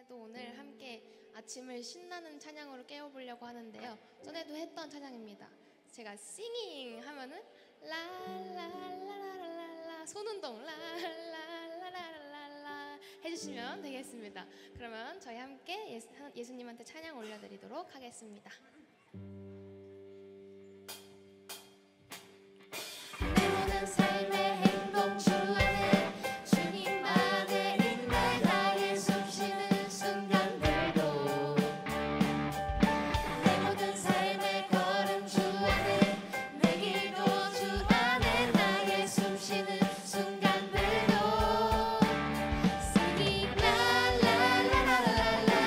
또 오늘 함께 아침을 신나는 찬양으로 깨워보려고 하는데요. 전에도 했던 찬양입니다. 제가 singing 하면은 라라라라라라 손운동 라라라라라라 해주시면 되겠습니다. 그러면 저희 함께 예수님한테 찬양 올려드리도록 하겠습니다. 내 모든 삶의 행복 주 안에 주님만의 인내 나의 숨쉬는 순간들도 내 모든 삶의 걸음 주 안에 내 길도 주 안에 나의 숨쉬는 순간들도 Singing la la la la la la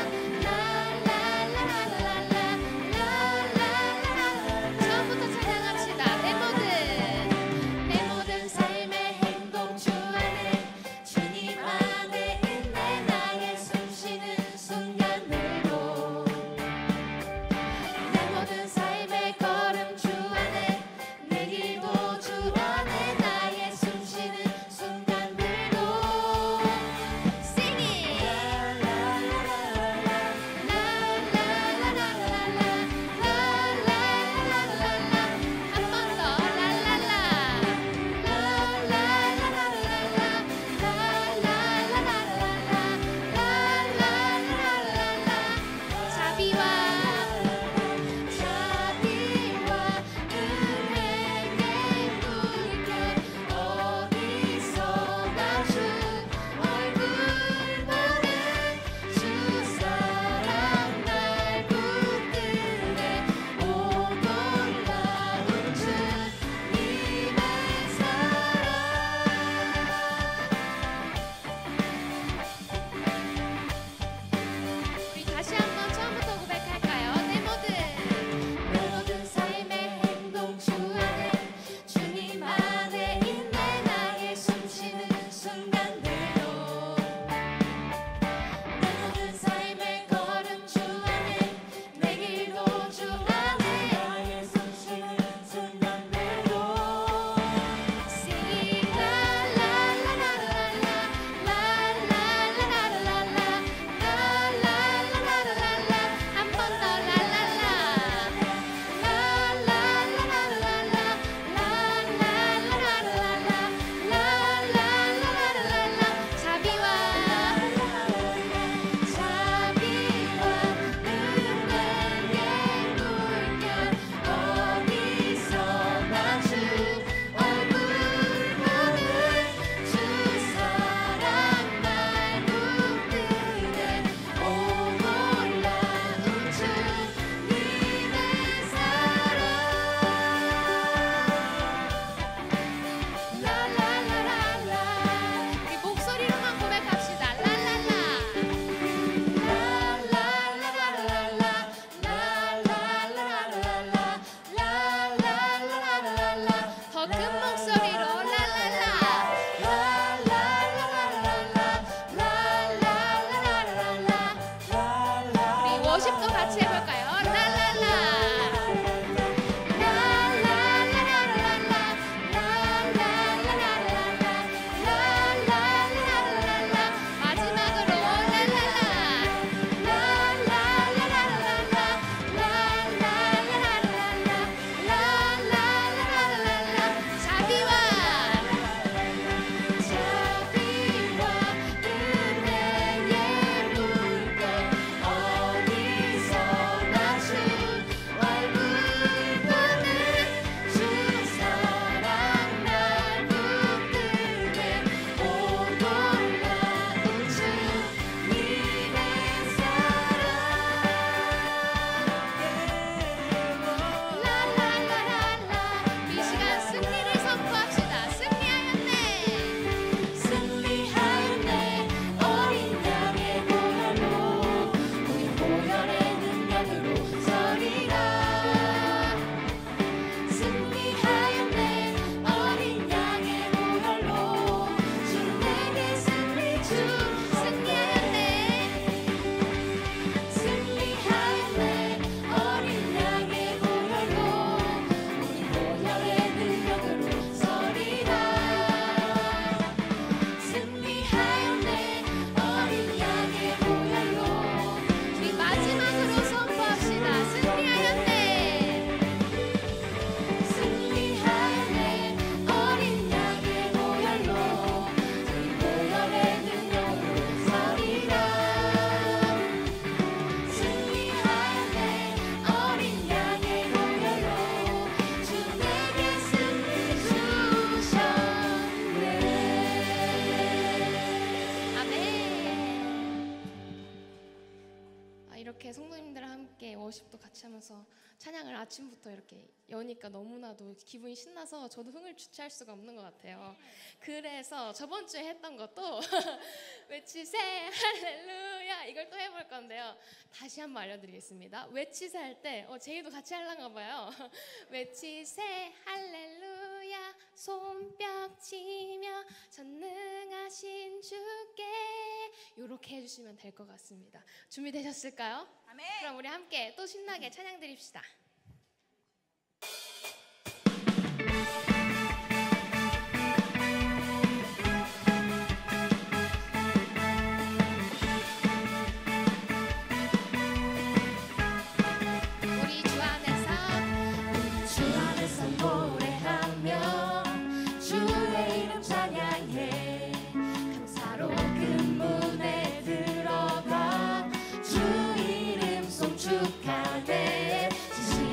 처음부터 찬양합시다. 내 모든 삶의 행복 주 안에 주님 안에 있네 나의 숨쉬는 순간들도 내 모든 삶의 걸음 주 안에 내 길도 주 안에 나의 숨쉬는 순간들도 Singing 자비와 은혜의 물결 어디서나 주 얼굴 보내 주 사랑 날 붙들네 오 놀라운 주님의 사랑 우리 다시 한번 처음부터 고백할까요? 내 모든 삶의 행동 주 안에 주님 안에 있네 나의 숨쉬는 순간들도 내 모든 삶의 걸음 주 안에 내 길도 주 안에 나의 숨쉬는 순간들도 Singing la la la la la la la la la la la la la la la la 이렇게 성도님들과 함께 워십도 같이 하면서 찬양을 아침부터 이렇게 여니까 너무나도 기분이 신나서 저도 흥을 주체할 수가 없는 것 같아요. 그래서 저번 주에 했던 것도 외치세 할렐루야 이걸 또 해볼 건데요. 다시 한번 알려드리겠습니다. 외치세 할 때 제이도 같이 하려나 봐요. 외치세 할렐루야 손뼉 치며 전능하신 주께 이렇게 해주시면 될 것 같습니다. 준비되셨을까요? 아멘. 그럼 우리 함께 또 신나게 찬양 드립시다. 우리 주 안에서 노래하며 주의 이름 찬양해 감사로 그 문에 들어가 주 이름 송축하네 진심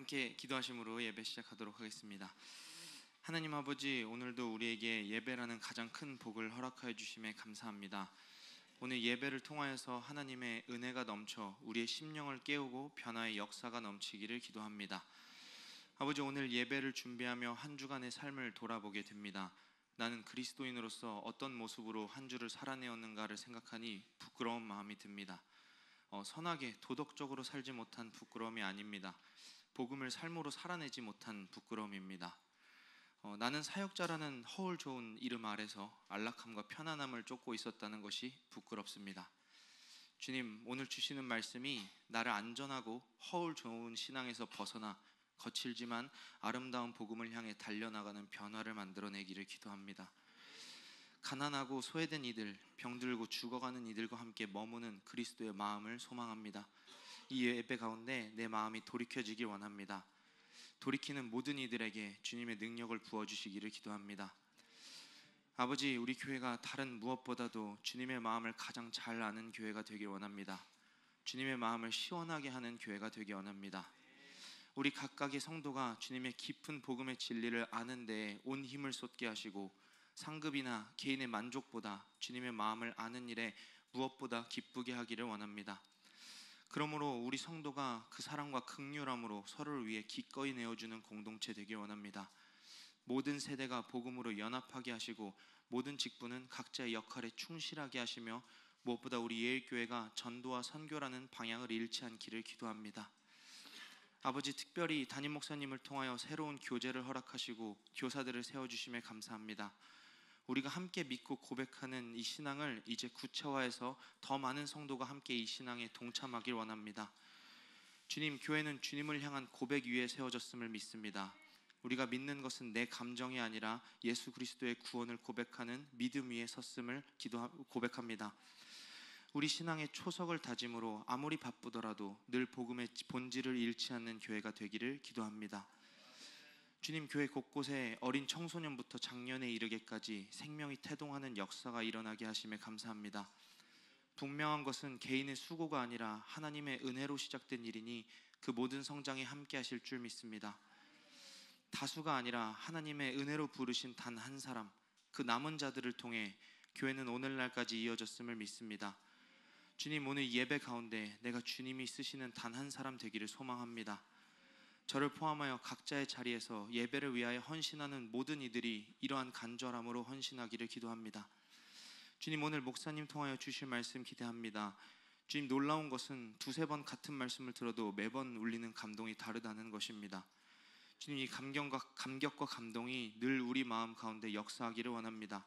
함께 기도하심으로 예배 시작하도록 하겠습니다. 하나님 아버지, 오늘도 우리에게 예배라는 가장 큰 복을 허락하여 주심에 감사합니다. 오늘 예배를 통하여서 하나님의 은혜가 넘쳐 우리의 심령을 깨우고 변화의 역사가 넘치기를 기도합니다. 아버지, 오늘 예배를 준비하며 한 주간의 삶을 돌아보게 됩니다. 나는 그리스도인으로서 어떤 모습으로 한 주를 살아내었는가를 생각하니 부끄러운 마음이 듭니다. 선하게 도덕적으로 살지 못한 부끄러움이 아닙니다. 복음을 삶으로 살아내지 못한 부끄러움입니다. 나는 사역자라는 허울 좋은 이름 아래서 안락함과 편안함을 쫓고 있었다는 것이 부끄럽습니다. 주님, 오늘 주시는 말씀이 나를 안전하고 허울 좋은 신앙에서 벗어나 거칠지만 아름다운 복음을 향해 달려나가는 변화를 만들어내기를 기도합니다. 가난하고 소외된 이들, 병들고 죽어가는 이들과 함께 머무는 그리스도의 마음을 소망합니다. 이 예배 가운데 내 마음이 돌이켜지길 원합니다. 돌이키는 모든 이들에게 주님의 능력을 부어주시기를 기도합니다. 아버지, 우리 교회가 다른 무엇보다도 주님의 마음을 가장 잘 아는 교회가 되길 원합니다. 주님의 마음을 시원하게 하는 교회가 되길 원합니다. 우리 각각의 성도가 주님의 깊은 복음의 진리를 아는 데에 온 힘을 쏟게 하시고 상급이나 개인의 만족보다 주님의 마음을 아는 일에 무엇보다 기쁘게 하기를 원합니다. 그러므로 우리 성도가 그 사랑과 긍휼함으로 서로를 위해 기꺼이 내어주는 공동체 되길 원합니다. 모든 세대가 복음으로 연합하게 하시고 모든 직분은 각자의 역할에 충실하게 하시며 무엇보다 우리 예일교회가 전도와 선교라는 방향을 잃지 않기를 기도합니다. 아버지, 특별히 담임 목사님을 통하여 새로운 교제를 허락하시고 교사들을 세워주심에 감사합니다. 우리가 함께 믿고 고백하는 이 신앙을 이제 구체화해서 더 많은 성도가 함께 이 신앙에 동참하길 원합니다. 주님, 교회는 주님을 향한 고백 위에 세워졌음을 믿습니다. 우리가 믿는 것은 내 감정이 아니라 예수 그리스도의 구원을 고백하는 믿음 위에 섰음을 고백합니다. 우리 신앙의 초석을 다짐으로 아무리 바쁘더라도 늘 복음의 본질을 잃지 않는 교회가 되기를 기도합니다. 주님, 교회 곳곳에 어린 청소년부터 장년에 이르게까지 생명이 태동하는 역사가 일어나게 하심에 감사합니다. 분명한 것은 개인의 수고가 아니라 하나님의 은혜로 시작된 일이니 그 모든 성장에 함께 하실 줄 믿습니다. 다수가 아니라 하나님의 은혜로 부르신 단 한 사람, 그 남은 자들을 통해 교회는 오늘날까지 이어졌음을 믿습니다. 주님, 오늘 예배 가운데 내가 주님이 쓰시는 단 한 사람 되기를 소망합니다. 저를 포함하여 각자의 자리에서 예배를 위하여 헌신하는 모든 이들이 이러한 간절함으로 헌신하기를 기도합니다. 주님, 오늘 목사님 통하여 주실 말씀 기대합니다. 주님, 놀라운 것은 두세 번 같은 말씀을 들어도 매번 울리는 감동이 다르다는 것입니다. 주님, 이 감격과 감동이 늘 우리 마음 가운데 역사하기를 원합니다.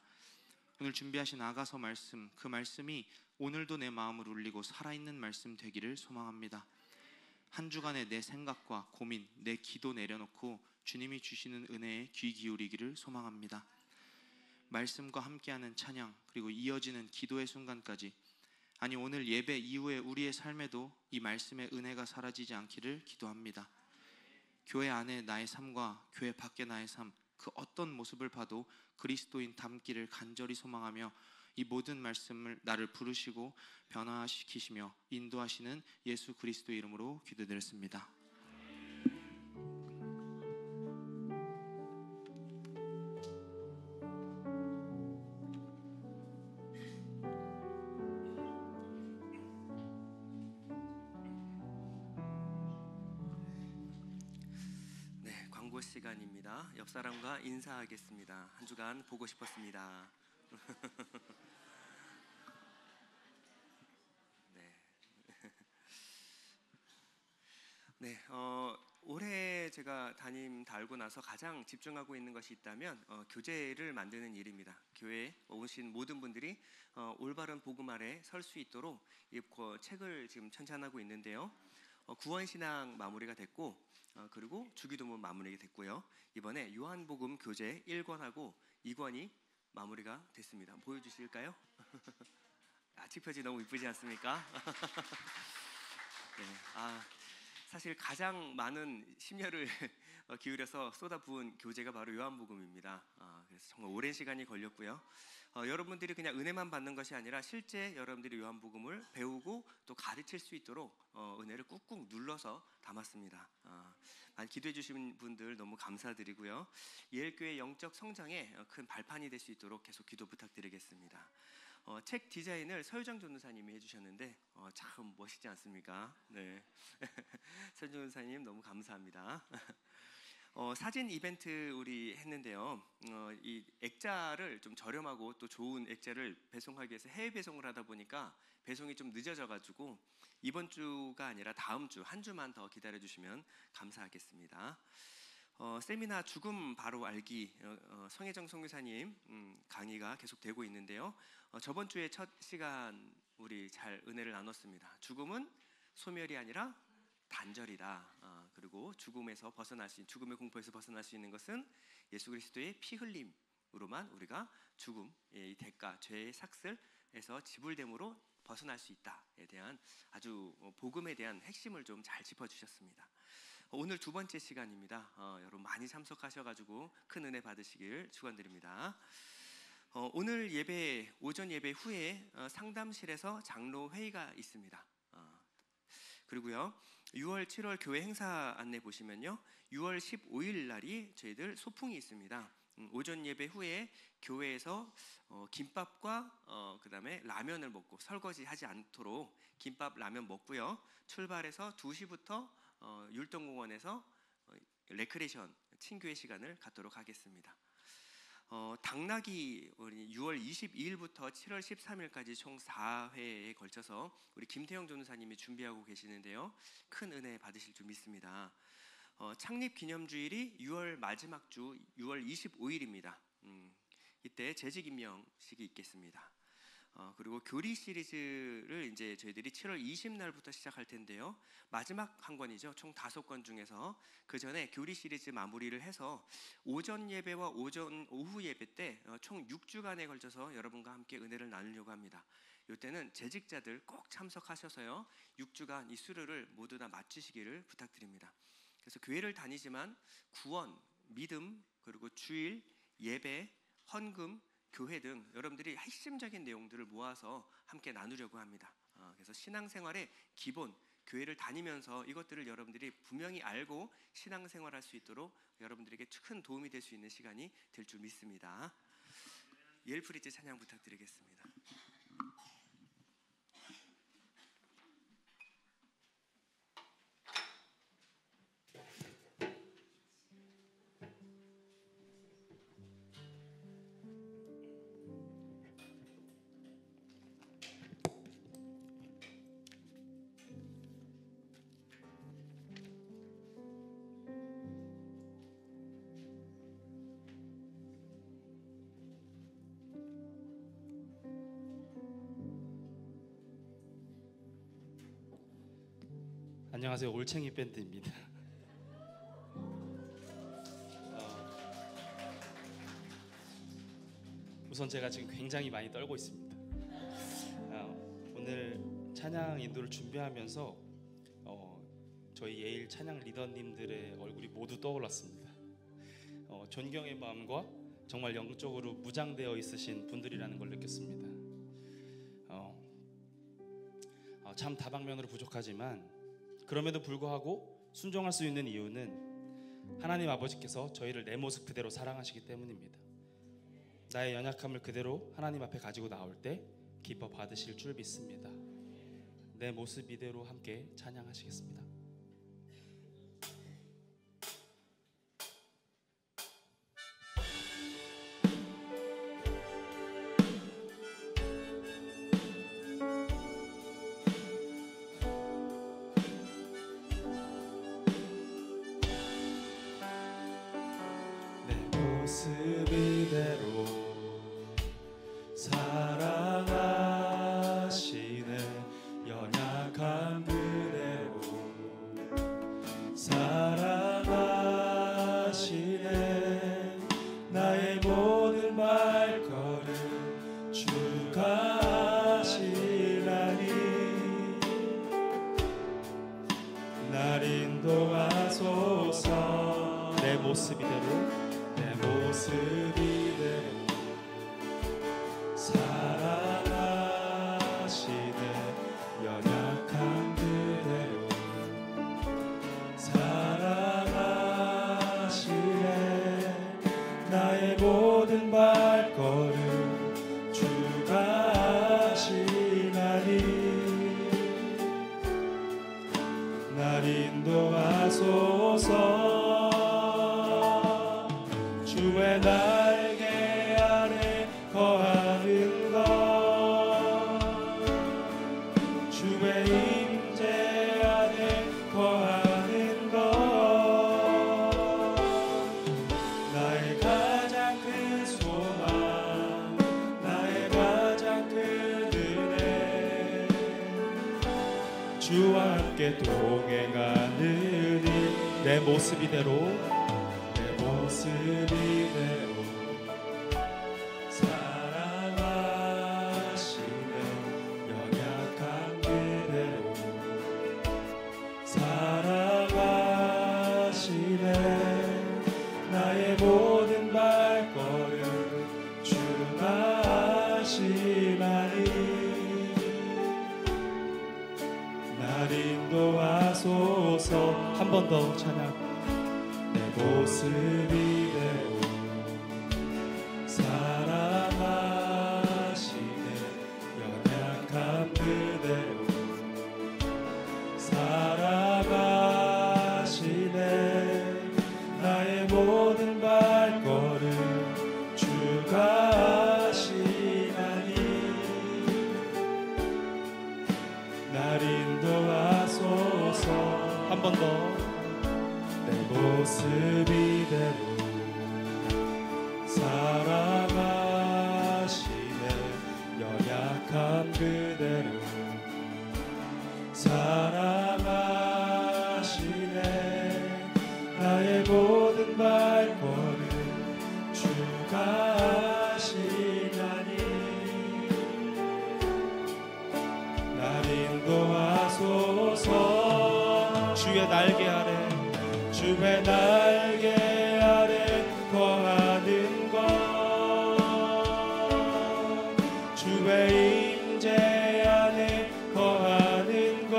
오늘 준비하신 아가서 말씀, 그 말씀이 오늘도 내 마음을 울리고 살아있는 말씀 되기를 소망합니다. 한 주간의 내 생각과 고민, 내 기도 내려놓고 주님이 주시는 은혜에 귀 기울이기를 소망합니다. 말씀과 함께하는 찬양, 그리고 이어지는 기도의 순간까지, 아니 오늘 예배 이후에 우리의 삶에도 이 말씀의 은혜가 사라지지 않기를 기도합니다. 교회 안에 나의 삶과 교회 밖에 나의 삶, 그 어떤 모습을 봐도 그리스도인 닮기를 간절히 소망하며 이 모든 말씀을 나를 부르시고 변화시키시며 인도하시는 예수 그리스도 이름으로 기도드렸습니다. 네, 광고 시간입니다. 옆 사람과 인사하겠습니다. 한 주간 보고 싶었습니다. 네, 올해 제가 담임 달고 나서 가장 집중하고 있는 것이 있다면 교재를 만드는 일입니다. 교회에 오신 모든 분들이 올바른 복음 아래 설 수 있도록 이 책을 지금 천찬하고 있는데요. 구원신앙 마무리가 됐고 그리고 주기도문 마무리가 됐고요. 이번에 요한복음 교재 1권하고 2권이 마무리가 됐습니다. 보여주실까요? 칙표지 너무 이쁘지 않습니까? 네, 사실 가장 많은 심혈을 기울여서 쏟아부은 교재가 바로 요한복음입니다. 그래서 정말 오랜 시간이 걸렸고요. 여러분들이 그냥 은혜만 받는 것이 아니라 실제 여러분들이 요한복음을 배우고 또 가르칠 수 있도록 은혜를 꾹꾹 눌러서 담았습니다. 기도해 주신 분들 너무 감사드리고요. 예일교회 영적 성장에 큰 발판이 될 수 있도록 계속 기도 부탁드리겠습니다. 책 디자인을 서유정 전도사님이 해주셨는데 참 멋있지 않습니까? 네. 서유정 전도사님 너무 감사합니다. 사진 이벤트 우리 했는데요. 이 액자를 좀 저렴하고 또 좋은 액자를 배송하기 위해서 해외 배송을 하다 보니까 배송이 좀 늦어져가지고 이번 주가 아니라 다음 주 한 주만 더 기다려주시면 감사하겠습니다. 세미나 죽음 바로 알기 성혜정 선교사님 강의가 계속되고 있는데요. 저번 주에 첫 시간 우리 잘 은혜를 나눴습니다. 죽음은 소멸이 아니라 단절이다. 그리고 죽음에서 벗어날 수 있는, 죽음의 공포에서 벗어날 수 있는 것은 예수 그리스도의 피 흘림으로만 우리가 죽음의 대가, 죄의 삭슬에서 지불됨으로 벗어날 수 있다에 대한 아주 복음에 대한 핵심을 좀 잘 짚어주셨습니다. 오늘 두 번째 시간입니다. 여러분 많이 참석하셔가지고 큰 은혜 받으시길 축원드립니다. 오늘 예배, 오전 예배 후에 상담실에서 장로 회의가 있습니다. 그리고요 6월 7월 교회 행사 안내 보시면요 6월 15일 날이 저희들 소풍이 있습니다. 오전 예배 후에 교회에서 김밥과 그다음에 라면을 먹고 설거지하지 않도록 김밥 라면 먹고요 출발해서 2시부터 율동공원에서 레크레이션 친교회 시간을 갖도록 하겠습니다. 당나귀 우리 6월 22일부터 7월 13일까지 총 4회에 걸쳐서 우리 김태형 전도사님이 준비하고 계시는데요. 큰 은혜 받으실 줄 믿습니다. 창립 기념주일이 6월 마지막 주 6월 25일입니다. 이때 재직 임명식이 있겠습니다. 그리고 교리 시리즈를 이제 저희들이 7월 20날부터 시작할 텐데요. 마지막 한 권이죠. 총 5권 중에서 그 전에 교리 시리즈 마무리를 해서 오전 예배와 오후 예배 때 총 6주간에 걸쳐서 여러분과 함께 은혜를 나누려고 합니다. 이때는 재직자들 꼭 참석하셔서요. 6주간 이 수료를 모두 다 마치시기를 부탁드립니다. 그래서 교회를 다니지만 구원, 믿음, 그리고 주일, 예배, 헌금, 교회 등 여러분들이 핵심적인 내용들을 모아서 함께 나누려고 합니다. 그래서 신앙생활의 기본, 교회를 다니면서 이것들을 여러분들이 분명히 알고 신앙생활할 수 있도록 여러분들에게 큰 도움이 될 수 있는 시간이 될 줄 믿습니다. 예일프리즈 찬양 부탁드리겠습니다. 안녕하세요. 올챙이 밴드입니다. 우선 제가 지금 굉장히 많이 떨고 있습니다. 오늘 찬양 인도를 준비하면서 저희 예일 찬양 리더님들의 얼굴이 모두 떠올랐습니다. 존경의 마음과 정말 영적으로 무장되어 있으신 분들이라는 걸 느꼈습니다. 참 다방면으로 부족하지만 그럼에도 불구하고 순종할 수 있는 이유는 하나님 아버지께서 저희를 내 모습 그대로 사랑하시기 때문입니다. 나의 연약함을 그대로 하나님 앞에 가지고 나올 때 기뻐 받으실 줄 믿습니다. 내 모습 이대로 함께 찬양하시겠습니다. 사랑하시네 연약한 그대로 사랑하시네 주와 함께 동행하느니 내 모습 이대로 내 모습 이대로 사랑하시네 연약한 그대로 사랑하시네 나의 모든 발걸음 주가 하시나니 날 인도하소서. 한 번 더 찬양. 내 모습 이대로 사랑하시네 연약한 그대로 사랑하시네 나의 모든 발걸음 주가 하시나니 날 인도하소서. 한 번 더. 내 모습 이대로 사랑하시네 연약한 그대로 사랑하시네 나의 모든 발걸음 주가 하시나니 날 인도하소서. 주의 날개 아래 주의 날개 아래 거하는 것 주의 임재 안에 거하는 것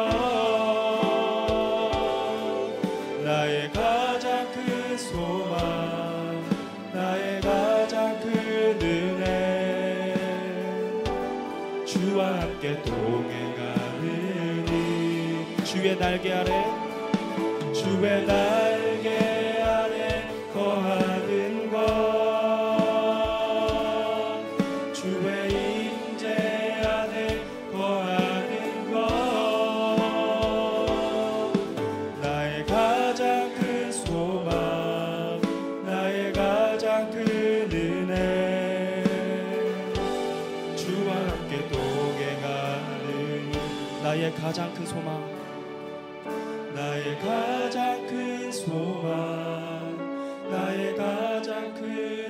나의 가장 큰 소망 나의 가장 큰 은혜 주와 함께 동행하느니 주의 날개 아래 주의 날개 아래 거하는 것 주의 임재 안에 거하는 것 나의 가장 큰 소망 나의 가장 큰 은혜 주와 함께 동행하는 나의 가장 큰 소망 나의 가장 큰 소망 나의 가장 큰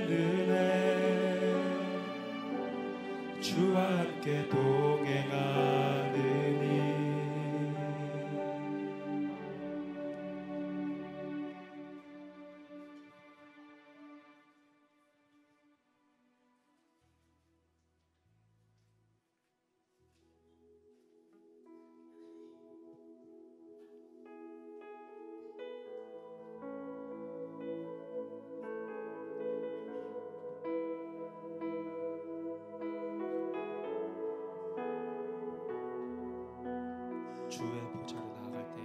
은혜 주와 함께 동행하느니 주의 보좌로 나아갈 때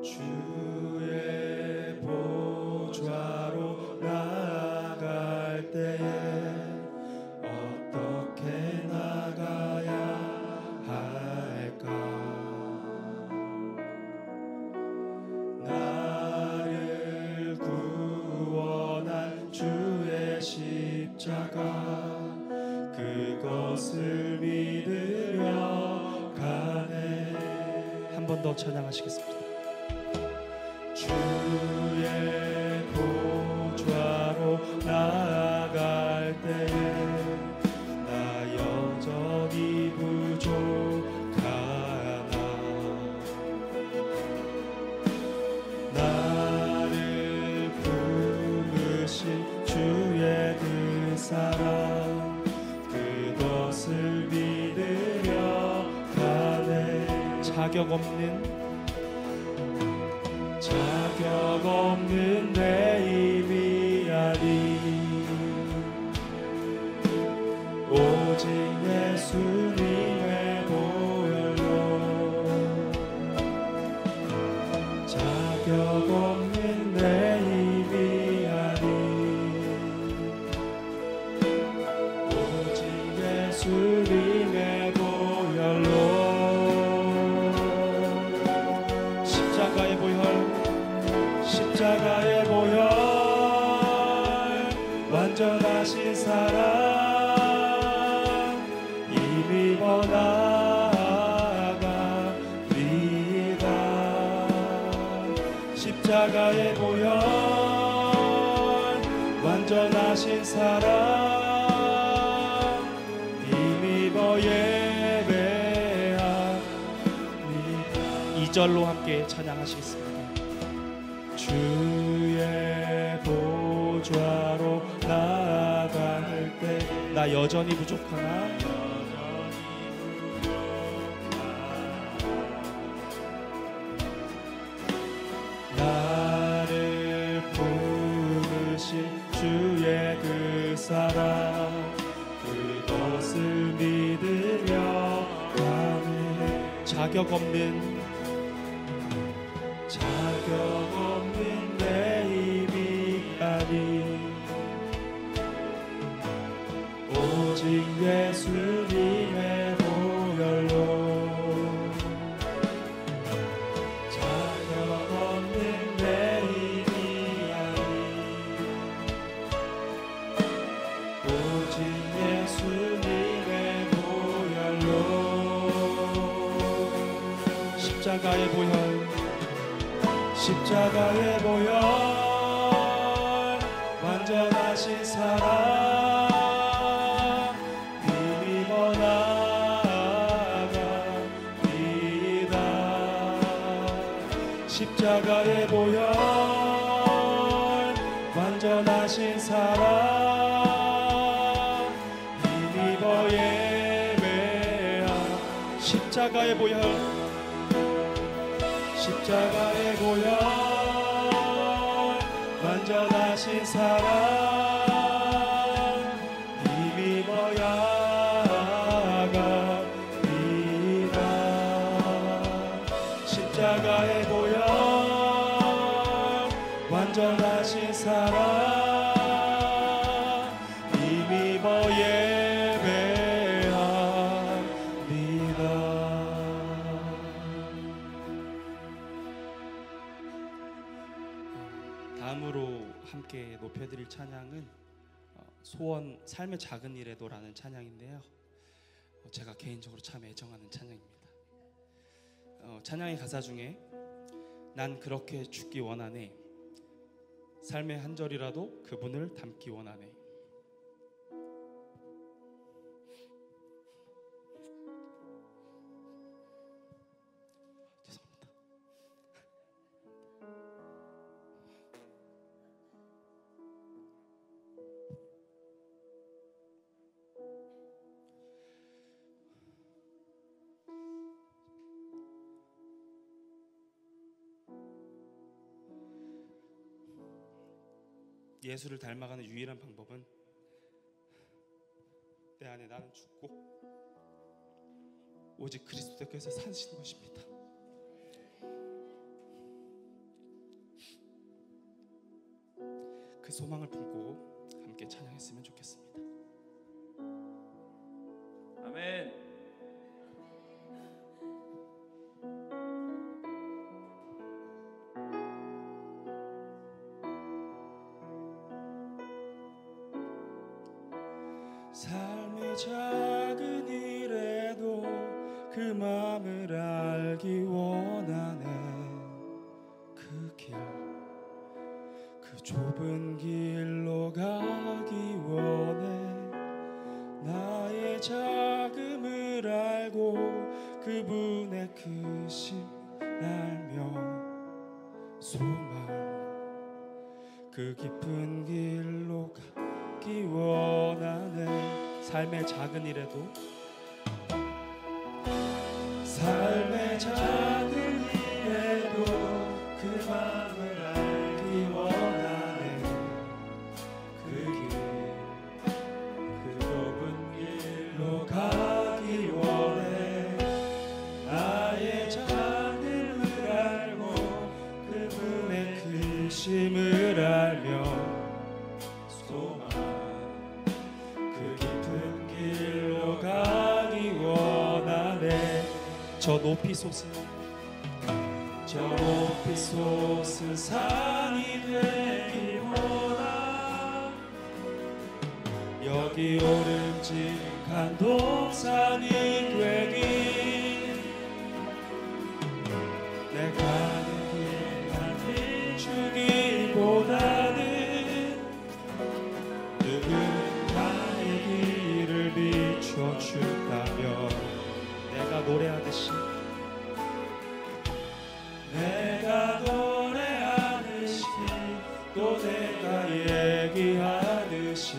주의 보좌로 나아갈 때에 어떻게 나가야 할까 나를 구원한 주의 십자가 그것을 믿으며 가네. 한 번 더 찬양하시겠습니다. 주의 보좌로 나아갈 때에 나 여전히 부족하나 나를 부르신 주의 그 사랑 그것을 믿으며 가네. 자격 없는 내 힘이 아니 오직 예수님의 보혈로 자격 없는 내 힘이 아니 오직 예수님의 보혈로 십자가의 보혈 완전하신 사랑 힘입어 나아가 완전하신 사랑 힘입어 예배하니 2절로 함께 찬양하시겠습니다. 주의 보좌로 나아갈 때 나 여전히 부족하나 나를 부르신 주의 그 사랑 그것을 믿으려 가네. 자격 없는 내 힘이 아니 오직 예수님의 보혈로 자격 없는 내 힘이 아니 오직 예수님의 보혈로 십자가의 보혈 십자가의 보혈 완전하신 사랑 힘입어 나아갑니다. 십자가의 보혈 완전하신 사랑 힘입어 예배하 십자가의 보혈 십자가의 보혈 완전하신 사랑 힘입어 야갑니다. 십자가의 보혈 완전하신 사랑 힘입어 예배합니다. 다음으로 함께 높여드릴 찬양은 소원 삶의 작은 일에도라는 찬양인데요. 제가 개인적으로 참 애정하는 찬양입니다. 찬양의 가사 중에 난 그렇게 죽기 원하네 삶의 한 절이라도 그분을 닮기 원하네 죄송합니다. 예수를 닮아가는 유일한 방법은 내 안에 나는 죽고 오직 그리스도께서 사시는 것입니다. 그 소망을 품고 함께 찬양했으면 좋겠습니다. 아멘. 삶의 작은 일에도 그 마음을 알기 원하네 그 길 그 좁은 길로 가기 원해 나의 작음을 알고 그분의 크심 알며 소망 그 깊은 길로 가기 원하네 삶의 작은 일에도 삶의 작은 일에도 그 마음을 알기 원하네 그 좁은 길로 가기 원해 나의 작음을 알고 그분의 크심을 알며 소망 그 깊은 길로 가기 원하네 저 높이 솟은 산이 되기 원하 여기 오름직한 동산이 되기 내 가는 길 난 비추기보다는 멈춘다면 내가 노래하듯이 또 내가 얘기하듯이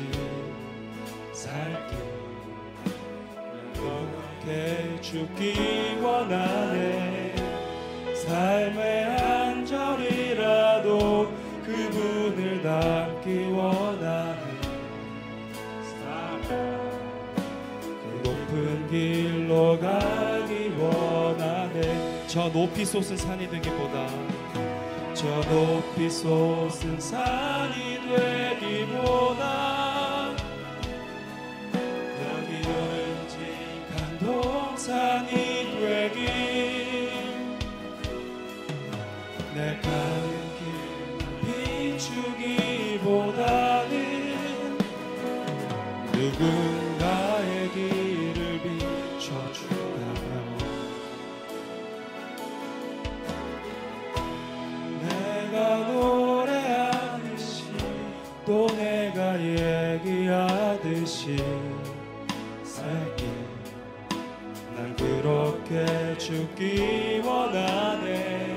살게. 그렇게 죽기 원하네. 삶의 한 절이라도 그분을 닮기 원하네. 그 높은 길로 가기 원하네. 저 높이 솟은 산이 되기보다 저 높이 솟은 산이 되기보다 여기 오른직한 동산이 되기. 내 가는 길 비추기보다는 누군가의 길을 비춰준다면 내가 노래하듯이 또 내가 얘기하듯이 살게. 난 그렇게 죽기 원하네.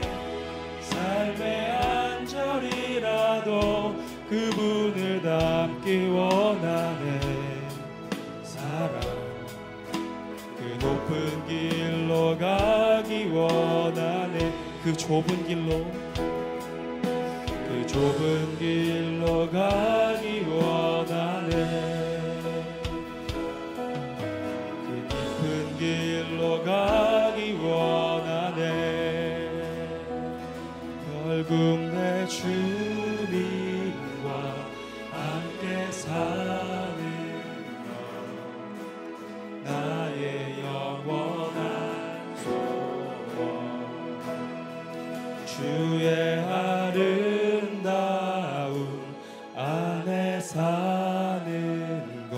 삶의 한 절이라도 그분을 닮기 원하네. 사랑 그 높은 길로 가기 원하네. 그 좁은 길로 그 좁은 길로 가기 원하네. 그 깊은 길로 가기 원하네. 결국 내 주님과 함께 사는 것 나의 영원한 소원. 주의 아름다운 안에 사는 것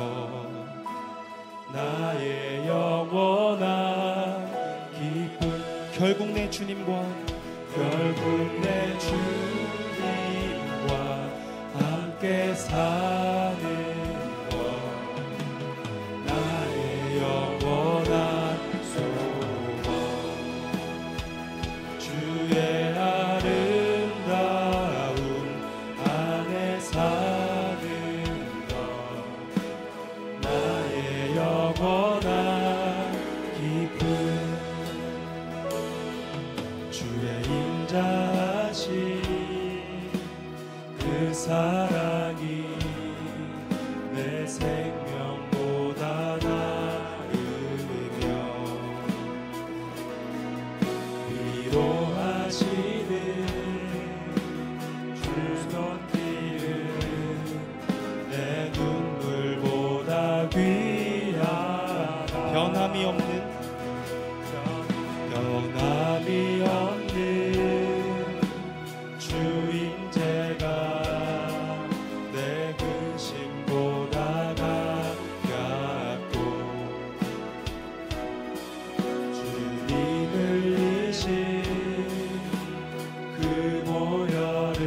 나의 영원한 기쁨. 결국 내 주님과 함께 사는 것 나의 영원한 소원. 주의 아름다운 안에 사는 것 나의 영원한 기쁨. 주의 인자하신 그 사랑이 내 생명보다 나으며 위로하시는 주 손길은 내 눈물보다 귀하다. 변함이 없는 주인제가 내 근심보다 가깝고 주님을 이신 그 보혈은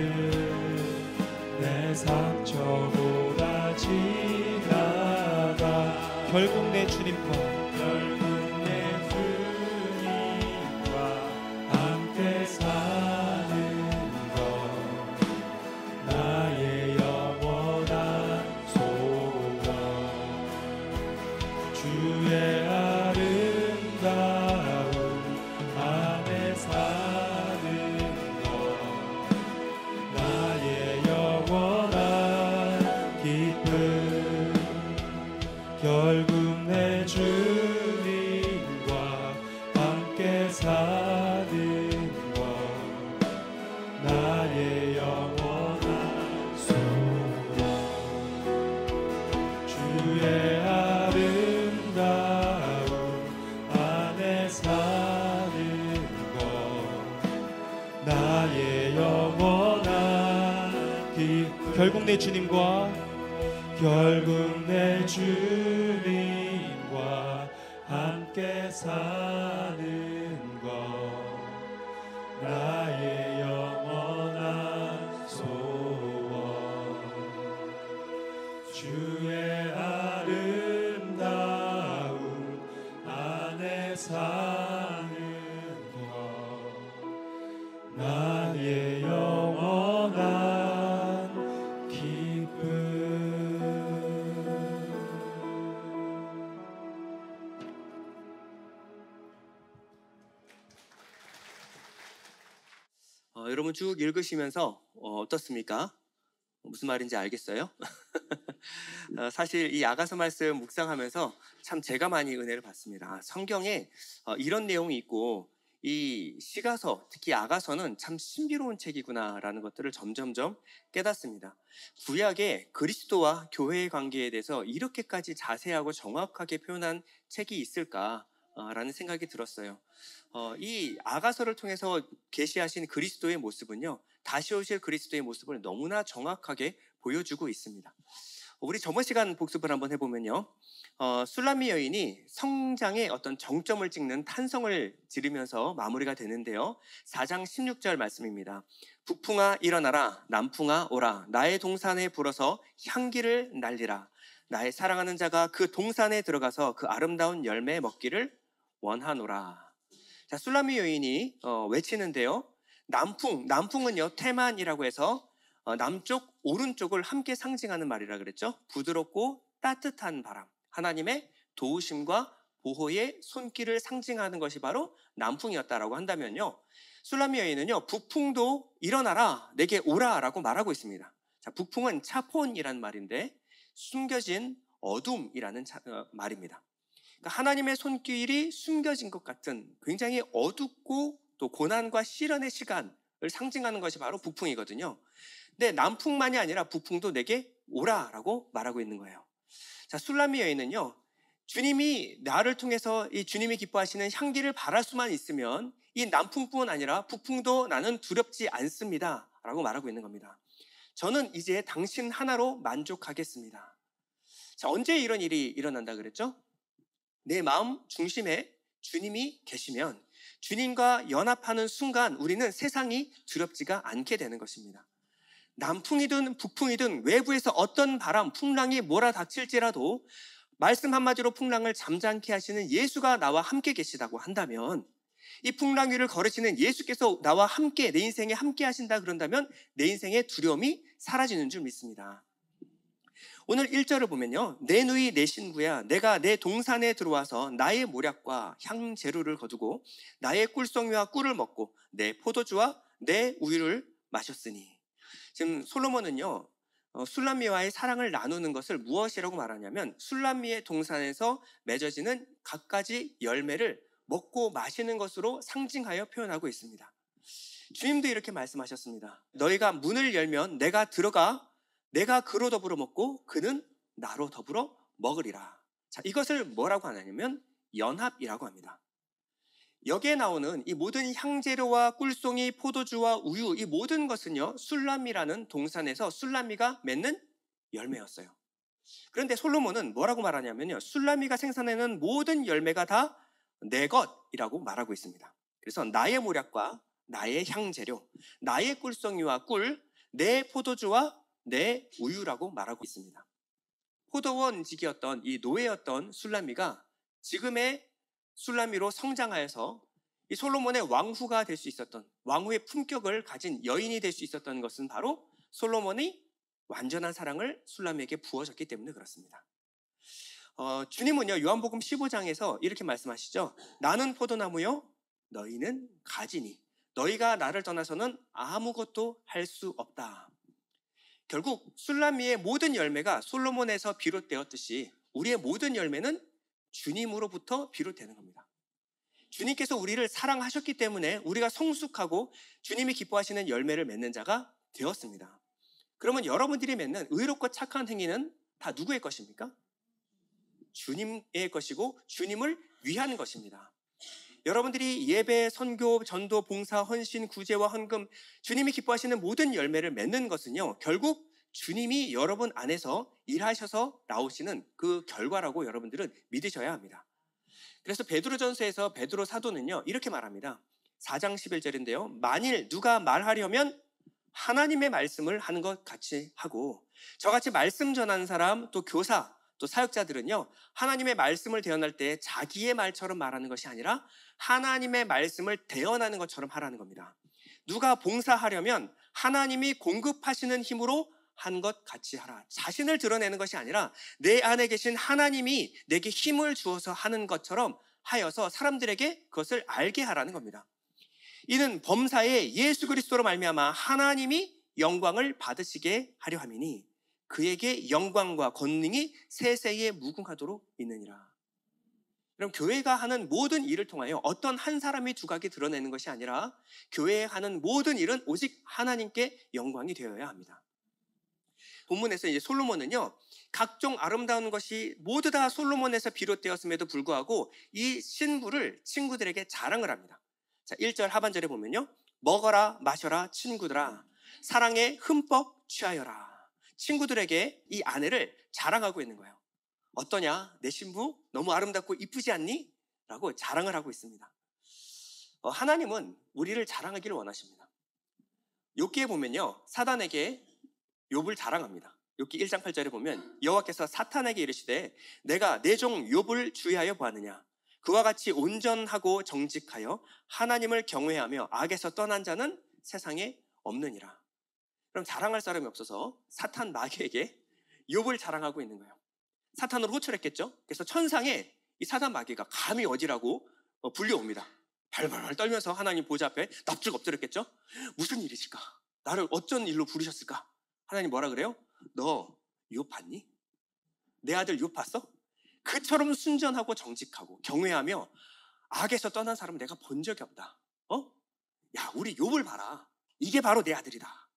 내 상처보다 진하다. 결국 내 주님과 함께 사는 것 나의 영원한 소원. 주의 아름다운 안에 사는 것 나의 영원한 기쁨. 결국 내 주님과 함께 사는 것 나의 영원한 소원. 주의 아름다운 안에 사는 것 나의 영원한 결국 내 주님과 함께 사는 것 나의 영원한 소원. 주의 아름다운 여러분 쭉 읽으시면서 어떻습니까? 무슨 말인지 알겠어요? 사실 이 아가서 말씀 묵상하면서 참 제가 많이 은혜를 받습니다. 성경에 이런 내용이 있고 이 시가서, 특히 아가서는 참 신비로운 책이구나라는 것들을 점점점 깨닫습니다. 구약에 그리스도와 교회의 관계에 대해서 이렇게까지 자세하고 정확하게 표현한 책이 있을까라는 생각이 들었어요. 이 아가서를 통해서 계시하신 그리스도의 모습은요, 다시 오실 그리스도의 모습을 너무나 정확하게 보여주고 있습니다. 우리 저번 시간 복습을 한번 해보면요, 술람미 여인이 성장의 어떤 정점을 찍는 탄성을 지르면서 마무리가 되는데요, 4장 16절 말씀입니다. 북풍아 일어나라, 남풍아 오라, 나의 동산에 불어서 향기를 날리라. 나의 사랑하는 자가 그 동산에 들어가서 그 아름다운 열매 먹기를 원하노라. 자, 술람미 여인이 외치는데요, 남풍은요 테만이라고 해서 남쪽 오른쪽을 함께 상징하는 말이라 그랬죠. 부드럽고 따뜻한 바람, 하나님의 도우심과 보호의 손길을 상징하는 것이 바로 남풍이었다라고 한다면요, 술람미 여인은요 북풍도 일어나라, 내게 오라라고 말하고 있습니다. 자, 북풍은 차폰이라는 말인데 숨겨진 어둠이라는 말입니다. 그러니까 하나님의 손길이 숨겨진 것 같은 굉장히 어둡고 또 고난과 시련의 시간을 상징하는 것이 바로 북풍이거든요. 근데 남풍만이 아니라 북풍도 내게 오라라고 말하고 있는 거예요. 자, 술람미 여인은요, 주님이 나를 통해서 이 주님이 기뻐하시는 향기를 바랄 수만 있으면 이 남풍뿐 아니라 북풍도 나는 두렵지 않습니다 라고 말하고 있는 겁니다. 저는 이제 당신 하나로 만족하겠습니다. 자, 언제 이런 일이 일어난다 그랬죠? 내 마음 중심에 주님이 계시면, 주님과 연합하는 순간 우리는 세상이 두렵지가 않게 되는 것입니다. 남풍이든 북풍이든 외부에서 어떤 바람, 풍랑이 몰아닥칠지라도 말씀 한마디로 풍랑을 잠잠케 하시는 예수가 나와 함께 계시다고 한다면, 이 풍랑 위를 걸으시는 예수께서 나와 함께 내 인생에 함께 하신다 그런다면 내 인생의 두려움이 사라지는 줄 믿습니다. 오늘 1절을 보면요, 내 누이 내 신부야, 내가 내 동산에 들어와서 나의 모략과 향재료를 거두고 나의 꿀송이와 꿀을 먹고 내 포도주와 내 우유를 마셨으니. 지금 솔로몬은요, 술람미와의 사랑을 나누는 것을 무엇이라고 말하냐면 술람미의 동산에서 맺어지는 갖가지 열매를 먹고 마시는 것으로 상징하여 표현하고 있습니다. 주님도 이렇게 말씀하셨습니다. 너희가 문을 열면 내가 들어가 내가 그로 더불어 먹고 그는 나로 더불어 먹으리라. 자, 이것을 뭐라고 하냐면 연합이라고 합니다. 여기에 나오는 이 모든 향재료와 꿀송이, 포도주와 우유, 이 모든 것은요 술람미라는 동산에서 술람미가 맺는 열매였어요. 그런데 솔로몬은 뭐라고 말하냐면요, 술람미가 생산하는 모든 열매가 다 내 것이라고 말하고 있습니다. 그래서 나의 모략과 나의 향재료, 나의 꿀송이와 꿀, 내 포도주와 내 우유라고 말하고 있습니다. 포도원직이었던 이 노예였던 술람미가 지금의 술람미로 성장하여서 이 솔로몬의 왕후가 될 수 있었던, 왕후의 품격을 가진 여인이 될 수 있었던 것은 바로 솔로몬이 완전한 사랑을 술람미에게 부어줬기 때문에 그렇습니다. 주님은요 요한복음 15장에서 이렇게 말씀하시죠. 나는 포도나무요 너희는 가지니 너희가 나를 떠나서는 아무것도 할 수 없다. 결국 술람미의 모든 열매가 솔로몬에서 비롯되었듯이 우리의 모든 열매는 주님으로부터 비롯되는 겁니다. 주님께서 우리를 사랑하셨기 때문에 우리가 성숙하고 주님이 기뻐하시는 열매를 맺는 자가 되었습니다. 그러면 여러분들이 맺는 의롭고 착한 행위는 다 누구의 것입니까? 주님의 것이고 주님을 위한 것입니다. 여러분들이 예배, 선교, 전도, 봉사, 헌신, 구제와 헌금, 주님이 기뻐하시는 모든 열매를 맺는 것은요 결국 주님이 여러분 안에서 일하셔서 나오시는 그 결과라고 여러분들은 믿으셔야 합니다. 그래서 베드로전서에서 베드로 사도는요 이렇게 말합니다. 4장 11절인데요 만일 누가 말하려면 하나님의 말씀을 하는 것 같이 하고, 저같이 말씀 전하는 사람, 또 교사, 또 사역자들은요 하나님의 말씀을 대언할 때 자기의 말처럼 말하는 것이 아니라 하나님의 말씀을 대언하는 것처럼 하라는 겁니다. 누가 봉사하려면 하나님이 공급하시는 힘으로 한 것 같이 하라. 자신을 드러내는 것이 아니라 내 안에 계신 하나님이 내게 힘을 주어서 하는 것처럼 하여서 사람들에게 그것을 알게 하라는 겁니다. 이는 범사에 예수 그리스도로 말미암아 하나님이 영광을 받으시게 하려 함이니 그에게 영광과 권능이 세세에 무궁하도록 있느니라. 그럼 교회가 하는 모든 일을 통하여 어떤 한 사람이 두각이 드러내는 것이 아니라 교회에 하는 모든 일은 오직 하나님께 영광이 되어야 합니다. 본문에서 이제 솔로몬은요, 각종 아름다운 것이 모두 다 솔로몬에서 비롯되었음에도 불구하고 이 신부를 친구들에게 자랑을 합니다. 자, 1절 하반절에 보면요, 먹어라 마셔라 친구들아 사랑에 흠뻑 취하여라. 친구들에게 이 아내를 자랑하고 있는 거예요. 어떠냐? 내 신부 너무 아름답고 이쁘지 않니? 라고 자랑을 하고 있습니다. 하나님은 우리를 자랑하기를 원하십니다. 욥기에 보면요, 사단에게 욥을 자랑합니다. 욥기 1장 8절에 보면 여호와께서 사탄에게 이르시되 내가 내 종 욥을 주의하여 보았느냐? 그와 같이 온전하고 정직하여 하나님을 경외하며 악에서 떠난 자는 세상에 없느니라. 그럼 자랑할 사람이 없어서 사탄 마귀에게 욥을 자랑하고 있는 거예요. 사탄으로 호출했겠죠. 그래서 천상에 이 사단 마귀가 감히 어디라고 불려옵니다. 발발발 떨면서 하나님 보좌 앞에 납죽 엎드렸겠죠. 무슨 일이실까? 나를 어쩐 일로 부르셨을까? 하나님 뭐라 그래요? 너 욥 봤니? 내 아들 욥 봤어? 그처럼 순전하고 정직하고 경외하며 악에서 떠난 사람은 내가 본 적이 없다. 야, 우리 욥을 봐라. 이게 바로 내 아들이다.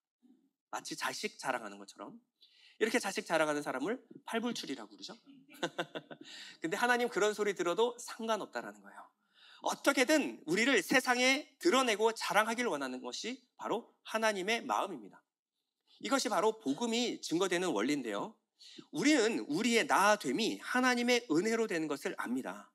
마치 자식 자랑하는 것처럼 이렇게 자식 자랑하는 사람을 팔불출이라고 그러죠. 근데 하나님 그런 소리 들어도 상관없다라는 거예요. 어떻게든 우리를 세상에 드러내고 자랑하기를 원하는 것이 바로 하나님의 마음입니다. 이것이 바로 복음이 증거되는 원리인데요, 우리는 우리의 나됨이 하나님의 은혜로 되는 것을 압니다.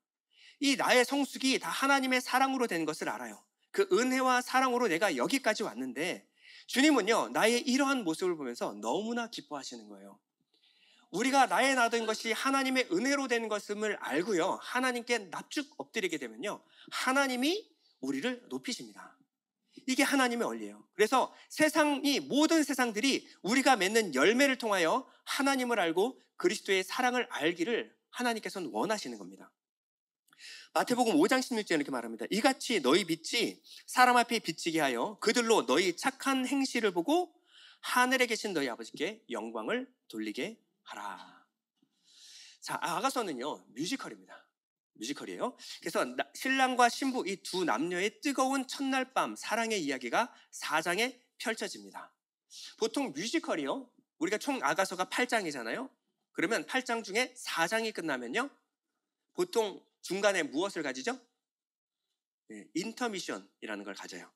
이 나의 성숙이 다 하나님의 사랑으로 된 것을 알아요. 그 은혜와 사랑으로 내가 여기까지 왔는데 주님은요, 나의 이러한 모습을 보면서 너무나 기뻐하시는 거예요. 우리가 나의 나된 것이 하나님의 은혜로 된 것임을 알고요, 하나님께 납죽 엎드리게 되면요, 하나님이 우리를 높이십니다. 이게 하나님의 원리예요. 그래서 세상이, 모든 세상들이 우리가 맺는 열매를 통하여 하나님을 알고 그리스도의 사랑을 알기를 하나님께서는 원하시는 겁니다. 마태복음 5장 16절에 이렇게 말합니다. 이같이 너희 빛이 사람 앞에 비치게 하여 그들로 너희 착한 행실을 보고 하늘에 계신 너희 아버지께 영광을 돌리게 하라. 자, 아가서는요, 뮤지컬입니다. 뮤지컬이에요. 그래서 신랑과 신부 이 두 남녀의 뜨거운 첫날 밤 사랑의 이야기가 4장에 펼쳐집니다. 보통 뮤지컬이요, 우리가 총 아가서가 8장이잖아요. 그러면 8장 중에 4장이 끝나면요, 보통 중간에 무엇을 가지죠? 인터미션이라는 걸 가져요.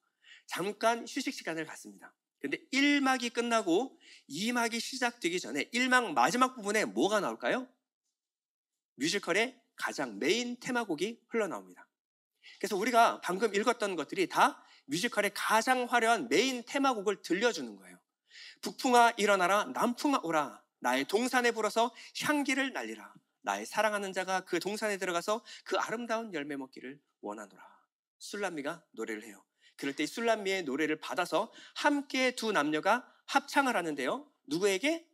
잠깐 휴식 시간을 갖습니다. 근데 1막이 끝나고 2막이 시작되기 전에 1막 마지막 부분에 뭐가 나올까요? 뮤지컬의 가장 메인 테마곡이 흘러나옵니다. 그래서 우리가 방금 읽었던 것들이 다 뮤지컬의 가장 화려한 메인 테마곡을 들려주는 거예요. 북풍아 일어나라, 남풍아 오라, 나의 동산에 불어서 향기를 날리라, 나의 사랑하는 자가 그 동산에 들어가서 그 아름다운 열매 먹기를 원하노라. 술람미가 노래를 해요. 그럴 때 이 술람미의 노래를 받아서 함께 두 남녀가 합창을 하는데요, 누구에게?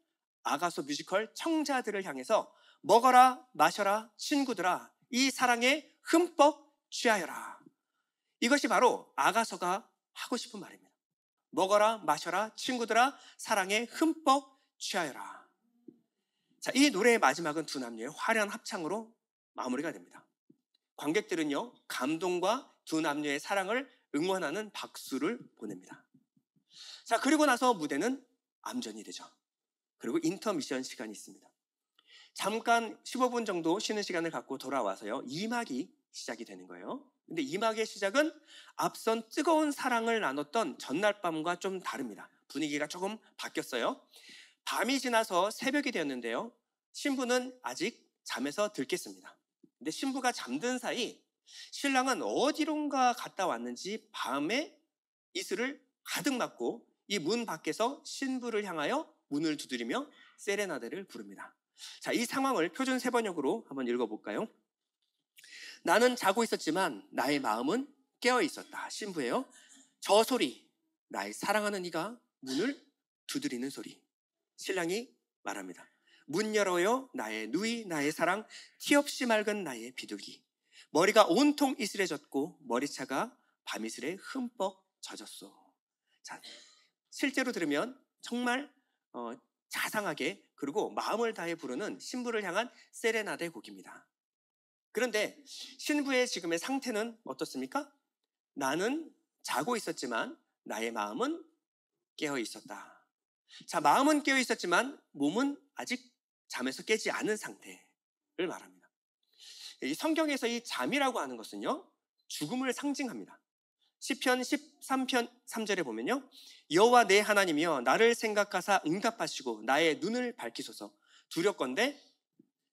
아가서 뮤지컬 청자들을 향해서 먹어라 마셔라 친구들아 이 사랑에 흠뻑 취하여라. 이것이 바로 아가서가 하고 싶은 말입니다. 먹어라 마셔라 친구들아 사랑에 흠뻑 취하여라. 자, 이 노래의 마지막은 두 남녀의 화려한 합창으로 마무리가 됩니다. 관객들은요, 감동과 두 남녀의 사랑을 응원하는 박수를 보냅니다. 자, 그리고 나서 무대는 암전이 되죠. 그리고 인터미션 시간이 있습니다. 잠깐 15분 정도 쉬는 시간을 갖고 돌아와서요, 2막이 시작이 되는 거예요. 근데 2막의 시작은 앞선 뜨거운 사랑을 나눴던 전날 밤과 좀 다릅니다. 분위기가 조금 바뀌었어요. 밤이 지나서 새벽이 되었는데요, 신부는 아직 잠에서 들겠습니다. 근데 신부가 잠든 사이 신랑은 어디론가 갔다 왔는지 밤에 이슬을 가득 맞고 이 문 밖에서 신부를 향하여 문을 두드리며 세레나데를 부릅니다. 자, 이 상황을 표준 세번역으로 한번 읽어볼까요? 나는 자고 있었지만 나의 마음은 깨어 있었다. 신부예요. 저 소리, 나의 사랑하는 이가 문을 두드리는 소리. 신랑이 말합니다. 문 열어요 나의 누이 나의 사랑, 티 없이 맑은 나의 비둘기. 머리가 온통 이슬에 젖고 머리차가 밤이슬에 흠뻑 젖었소. 자, 실제로 들으면 정말 자상하게 그리고 마음을 다해 부르는 신부를 향한 세레나데 곡입니다. 그런데 신부의 지금의 상태는 어떻습니까? 나는 자고 있었지만 나의 마음은 깨어 있었다. 자, 마음은 깨어 있었지만 몸은 아직 잠에서 깨지 않은 상태를 말합니다. 이 성경에서 이 잠이라고 하는 것은요, 죽음을 상징합니다. 시편 13편 3절에 보면요, 여호와 내 하나님이여 나를 생각하사 응답하시고 나의 눈을 밝히소서. 두렵건대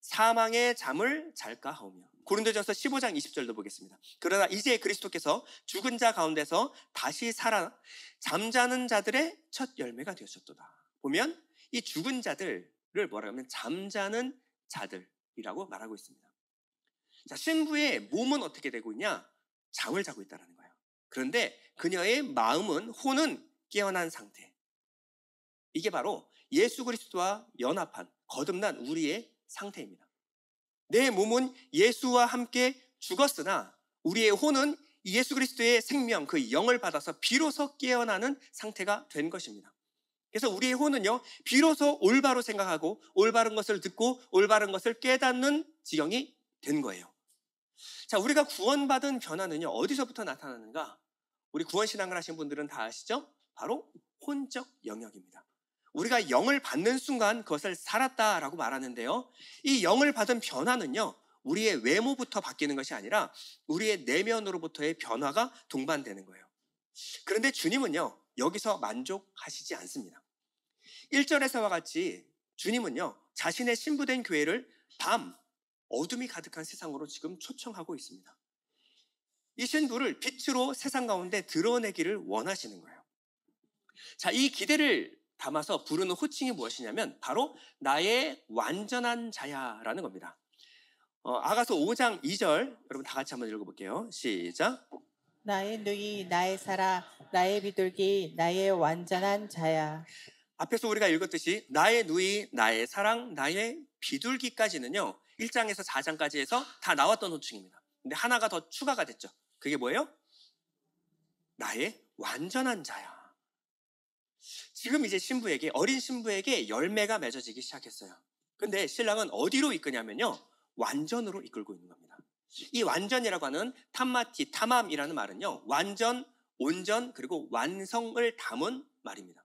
사망의 잠을 잘까 하오며. 고린도전서 15장 20절도 보겠습니다. 그러나 이제 그리스도께서 죽은 자 가운데서 다시 살아 잠자는 자들의 첫 열매가 되셨도다. 보면 이 죽은 자들을 뭐라고 하면 잠자는 자들이라고 말하고 있습니다. 자, 신부의 몸은 어떻게 되고 있냐? 잠을 자고 있다는 거예요. 그런데 그녀의 마음은, 혼은 깨어난 상태. 이게 바로 예수 그리스도와 연합한 거듭난 우리의 상태입니다. 내 몸은 예수와 함께 죽었으나 우리의 혼은 예수 그리스도의 생명, 그 영을 받아서 비로소 깨어나는 상태가 된 것입니다. 그래서 우리의 혼은요, 비로소 올바로 생각하고 올바른 것을 듣고 올바른 것을 깨닫는 지경이 된 거예요. 자, 우리가 구원받은 변화는요, 어디서부터 나타나는가? 우리 구원신앙을 하신 분들은 다 아시죠? 바로 혼적 영역입니다. 우리가 영을 받는 순간 그것을 살았다라고 말하는데요, 이 영을 받은 변화는요, 우리의 외모부터 바뀌는 것이 아니라 우리의 내면으로부터의 변화가 동반되는 거예요. 그런데 주님은요, 여기서 만족하시지 않습니다. 1절에서와 같이 주님은요, 자신의 신부된 교회를 밤, 어둠이 가득한 세상으로 지금 초청하고 있습니다. 이 신부를 빛으로 세상 가운데 드러내기를 원하시는 거예요. 자, 이 기대를 담아서 부르는 호칭이 무엇이냐면 바로 나의 완전한 자야라는 겁니다. 아가서 5장 2절 여러분 다 같이 한번 읽어볼게요. 시작. 나의 누이 나의 사라 나의 비둘기 나의 완전한 자야. 앞에서 우리가 읽었듯이 나의 누이, 나의 사랑, 나의 비둘기까지는요, 1장에서 4장까지 해서 다 나왔던 호칭입니다. 근데 하나가 더 추가가 됐죠. 그게 뭐예요? 나의 완전한 자야. 지금 이제 신부에게, 어린 신부에게 열매가 맺어지기 시작했어요. 근데 신랑은 어디로 이끄냐면요, 완전으로 이끌고 있는 겁니다. 이 완전이라고 하는 탐마티, 타맘이라는 말은요, 완전, 온전, 그리고 완성을 담은 말입니다.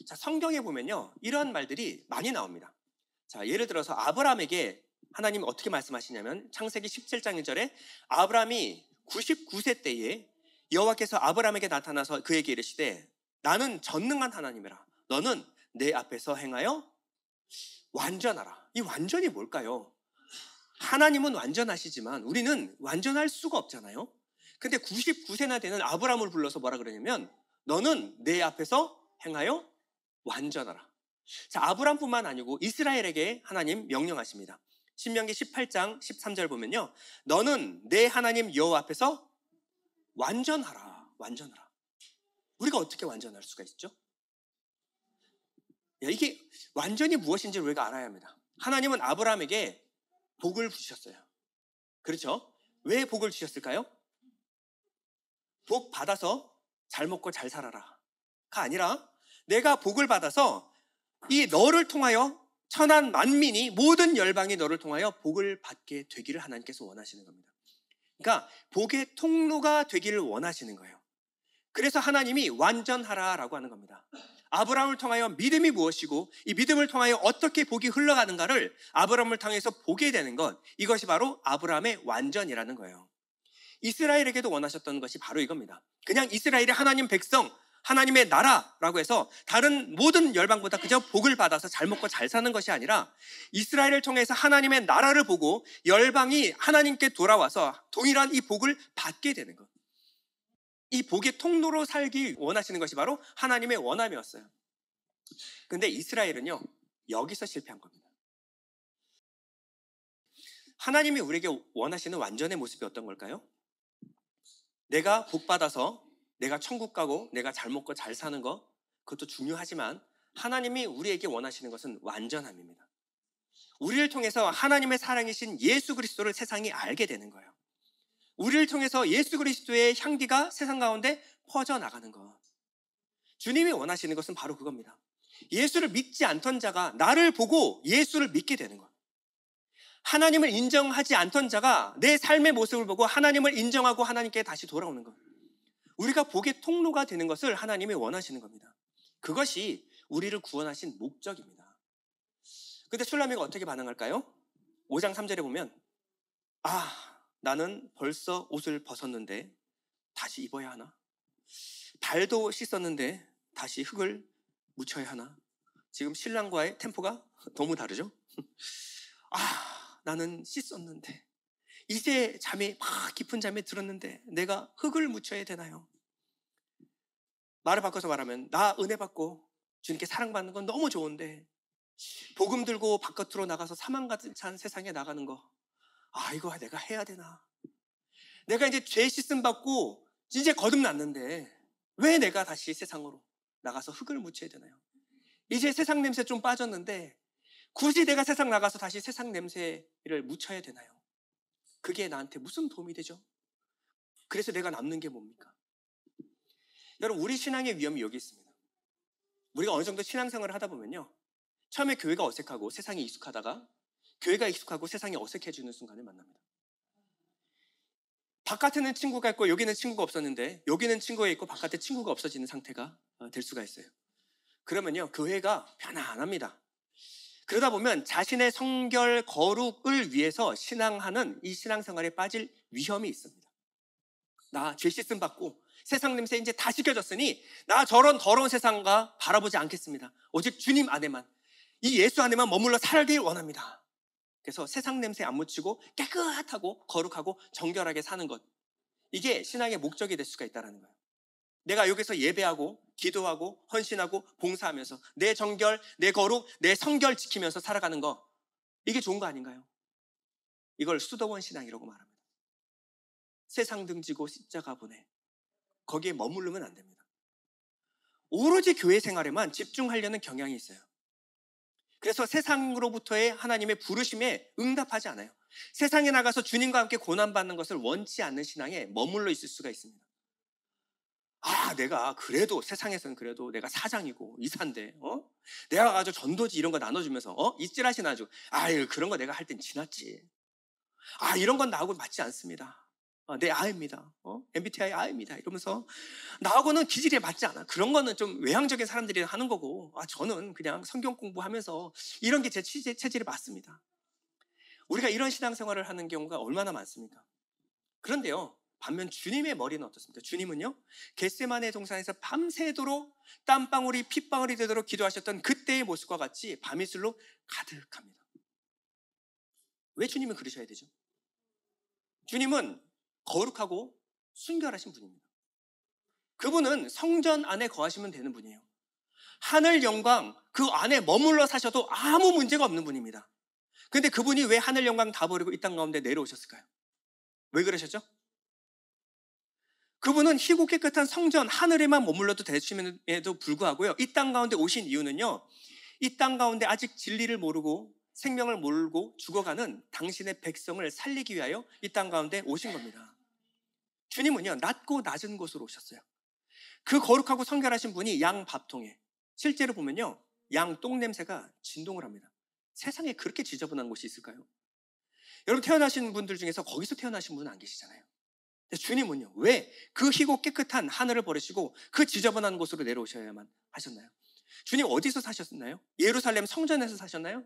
자, 성경에 보면요, 이런 말들이 많이 나옵니다. 자, 예를 들어서 아브라함에게 하나님 어떻게 말씀하시냐면 창세기 17장 1절에 아브라함이 99세 때에 여호와께서 아브라함에게 나타나서 그에게 이르시되 나는 전능한 하나님이라. 너는 내 앞에서 행하여 완전하라. 이 완전이 뭘까요? 하나님은 완전하시지만 우리는 완전할 수가 없잖아요. 근데 99세나 되는 아브라함을 불러서 뭐라 그러냐면 너는 내 앞에서 행하여 완전하라. 자, 아브라함뿐만 아니고 이스라엘에게 하나님 명령하십니다. 신명기 18장 13절 보면요, 너는 내 하나님 여호와 앞에서 완전하라. 완전하라. 우리가 어떻게 완전할 수가 있죠? 이게 완전히 무엇인지를 우리가 알아야 합니다. 하나님은 아브라함에게 복을 주셨어요. 그렇죠? 왜 복을 주셨을까요? 복 받아서 잘 먹고 잘 살아라가 아니라 내가 복을 받아서 이 너를 통하여 천한 만민이, 모든 열방이 너를 통하여 복을 받게 되기를 하나님께서 원하시는 겁니다. 그러니까 복의 통로가 되기를 원하시는 거예요. 그래서 하나님이 완전하라라고 하는 겁니다. 아브라함을 통하여 믿음이 무엇이고 이 믿음을 통하여 어떻게 복이 흘러가는가를 아브라함을 통해서 보게 되는 것, 이것이 바로 아브라함의 완전이라는 거예요. 이스라엘에게도 원하셨던 것이 바로 이겁니다. 그냥 이스라엘의 하나님 백성, 하나님의 나라라고 해서 다른 모든 열방보다 그저 복을 받아서 잘 먹고 잘 사는 것이 아니라 이스라엘을 통해서 하나님의 나라를 보고 열방이 하나님께 돌아와서 동일한 이 복을 받게 되는 것. 이 복의 통로로 살기 원하시는 것이 바로 하나님의 원함이었어요. 그런데 이스라엘은요, 여기서 실패한 겁니다. 하나님이 우리에게 원하시는 완전의 모습이 어떤 걸까요? 내가 복 받아서 내가 천국 가고 내가 잘 먹고 잘 사는 것, 그것도 중요하지만 하나님이 우리에게 원하시는 것은 완전함입니다. 우리를 통해서 하나님의 사랑이신 예수 그리스도를 세상이 알게 되는 거예요. 우리를 통해서 예수 그리스도의 향기가 세상 가운데 퍼져나가는 것. 주님이 원하시는 것은 바로 그겁니다. 예수를 믿지 않던 자가 나를 보고 예수를 믿게 되는 것. 하나님을 인정하지 않던 자가 내 삶의 모습을 보고 하나님을 인정하고 하나님께 다시 돌아오는 것. 우리가 복의 통로가 되는 것을 하나님이 원하시는 겁니다. 그것이 우리를 구원하신 목적입니다. 근데 술라미가 어떻게 반응할까요? 5장 3절에 보면 나는 벌써 옷을 벗었는데 다시 입어야 하나? 발도 씻었는데 다시 흙을 묻혀야 하나? 지금 신랑과의 템포가 너무 다르죠? 나는 씻었는데 이제 잠이 막 깊은 잠에 들었는데 내가 흙을 묻혀야 되나요? 말을 바꿔서 말하면 나 은혜 받고 주님께 사랑받는 건 너무 좋은데 복음 들고 바깥으로 나가서 사망 가득 찬 세상에 나가는 거 이거 내가 해야 되나? 내가 이제 죄 씻음 받고 이제 거듭났는데 왜 내가 다시 세상으로 나가서 흙을 묻혀야 되나요? 이제 세상 냄새 좀 빠졌는데 굳이 내가 세상 나가서 다시 세상 냄새를 묻혀야 되나요? 그게 나한테 무슨 도움이 되죠? 그래서 내가 남는 게 뭡니까? 여러분, 우리 신앙의 위험이 여기 있습니다. 우리가 어느 정도 신앙생활을 하다 보면요, 처음에 교회가 어색하고 세상이 익숙하다가 교회가 익숙하고 세상이 어색해지는 순간을 만납니다. 바깥에는 친구가 있고 여기는 친구가 없었는데 여기는 친구가 있고 바깥에 친구가 없어지는 상태가 될 수가 있어요. 그러면요, 교회가 편안합니다. 그러다 보면 자신의 성결 거룩을 위해서 신앙하는 이 신앙생활에 빠질 위험이 있습니다. 나 죄 씻음 받고 세상 냄새 이제 다 씻겨졌으니 나 저런 더러운 세상과 바라보지 않겠습니다. 오직 주님 안에만, 이 예수 안에만 머물러 살길 원합니다. 그래서 세상 냄새 안 묻히고 깨끗하고 거룩하고 정결하게 사는 것, 이게 신앙의 목적이 될 수가 있다는 거예요. 내가 여기서 예배하고 기도하고 헌신하고 봉사하면서 내 정결, 내 거룩, 내 성결 지키면서 살아가는 거, 이게 좋은 거 아닌가요? 이걸 수도원 신앙이라고 말합니다. 세상 등지고 십자가 보내, 거기에 머무르면 안 됩니다. 오로지 교회 생활에만 집중하려는 경향이 있어요. 그래서 세상으로부터의 하나님의 부르심에 응답하지 않아요. 세상에 나가서 주님과 함께 고난받는 것을 원치 않는 신앙에 머물러 있을 수가 있습니다. 내가 그래도 세상에서는 그래도 내가 사장이고 이사인데 내가 가지고 전도지 이런 거 나눠주면서 이찔하시나 아주 그런 거 내가 할 땐 지났지. 이런 건 나하고 맞지 않습니다. 내 아입니다. MBTI 아입니다. 이러면서 나하고는 기질에 맞지 않아. 그런 거는 좀 외향적인 사람들이 하는 거고 저는 그냥 성경 공부하면서 이런 게 제 체질에 맞습니다. 우리가 이런 신앙생활을 하는 경우가 얼마나 많습니까? 그런데요, 반면 주님의 머리는 어떻습니까? 주님은요, 겟세마네 동산에서 밤새도록 땀방울이 핏방울이 되도록 기도하셨던 그때의 모습과 같이 밤이슬로 가득합니다. 왜 주님은 그러셔야 되죠? 주님은 거룩하고 순결하신 분입니다. 그분은 성전 안에 거하시면 되는 분이에요. 하늘 영광 그 안에 머물러 사셔도 아무 문제가 없는 분입니다. 그런데 그분이 왜 하늘 영광 다 버리고 이 땅 가운데 내려오셨을까요? 왜 그러셨죠? 그분은 희고 깨끗한 성전 하늘에만 머물러도 되심에도 불구하고요, 이 땅 가운데 오신 이유는요, 이 땅 가운데 아직 진리를 모르고 생명을 모르고 죽어가는 당신의 백성을 살리기 위하여 이 땅 가운데 오신 겁니다. 주님은요, 낮고 낮은 곳으로 오셨어요. 그 거룩하고 성결하신 분이 양 밥통에, 실제로 보면요, 양 똥 냄새가 진동을 합니다. 세상에 그렇게 지저분한 곳이 있을까요? 여러분, 태어나신 분들 중에서 거기서 태어나신 분은 안 계시잖아요. 주님은요, 왜 그 희고 깨끗한 하늘을 버리시고 그 지저분한 곳으로 내려오셔야만 하셨나요? 주님 어디서 사셨나요? 예루살렘 성전에서 사셨나요?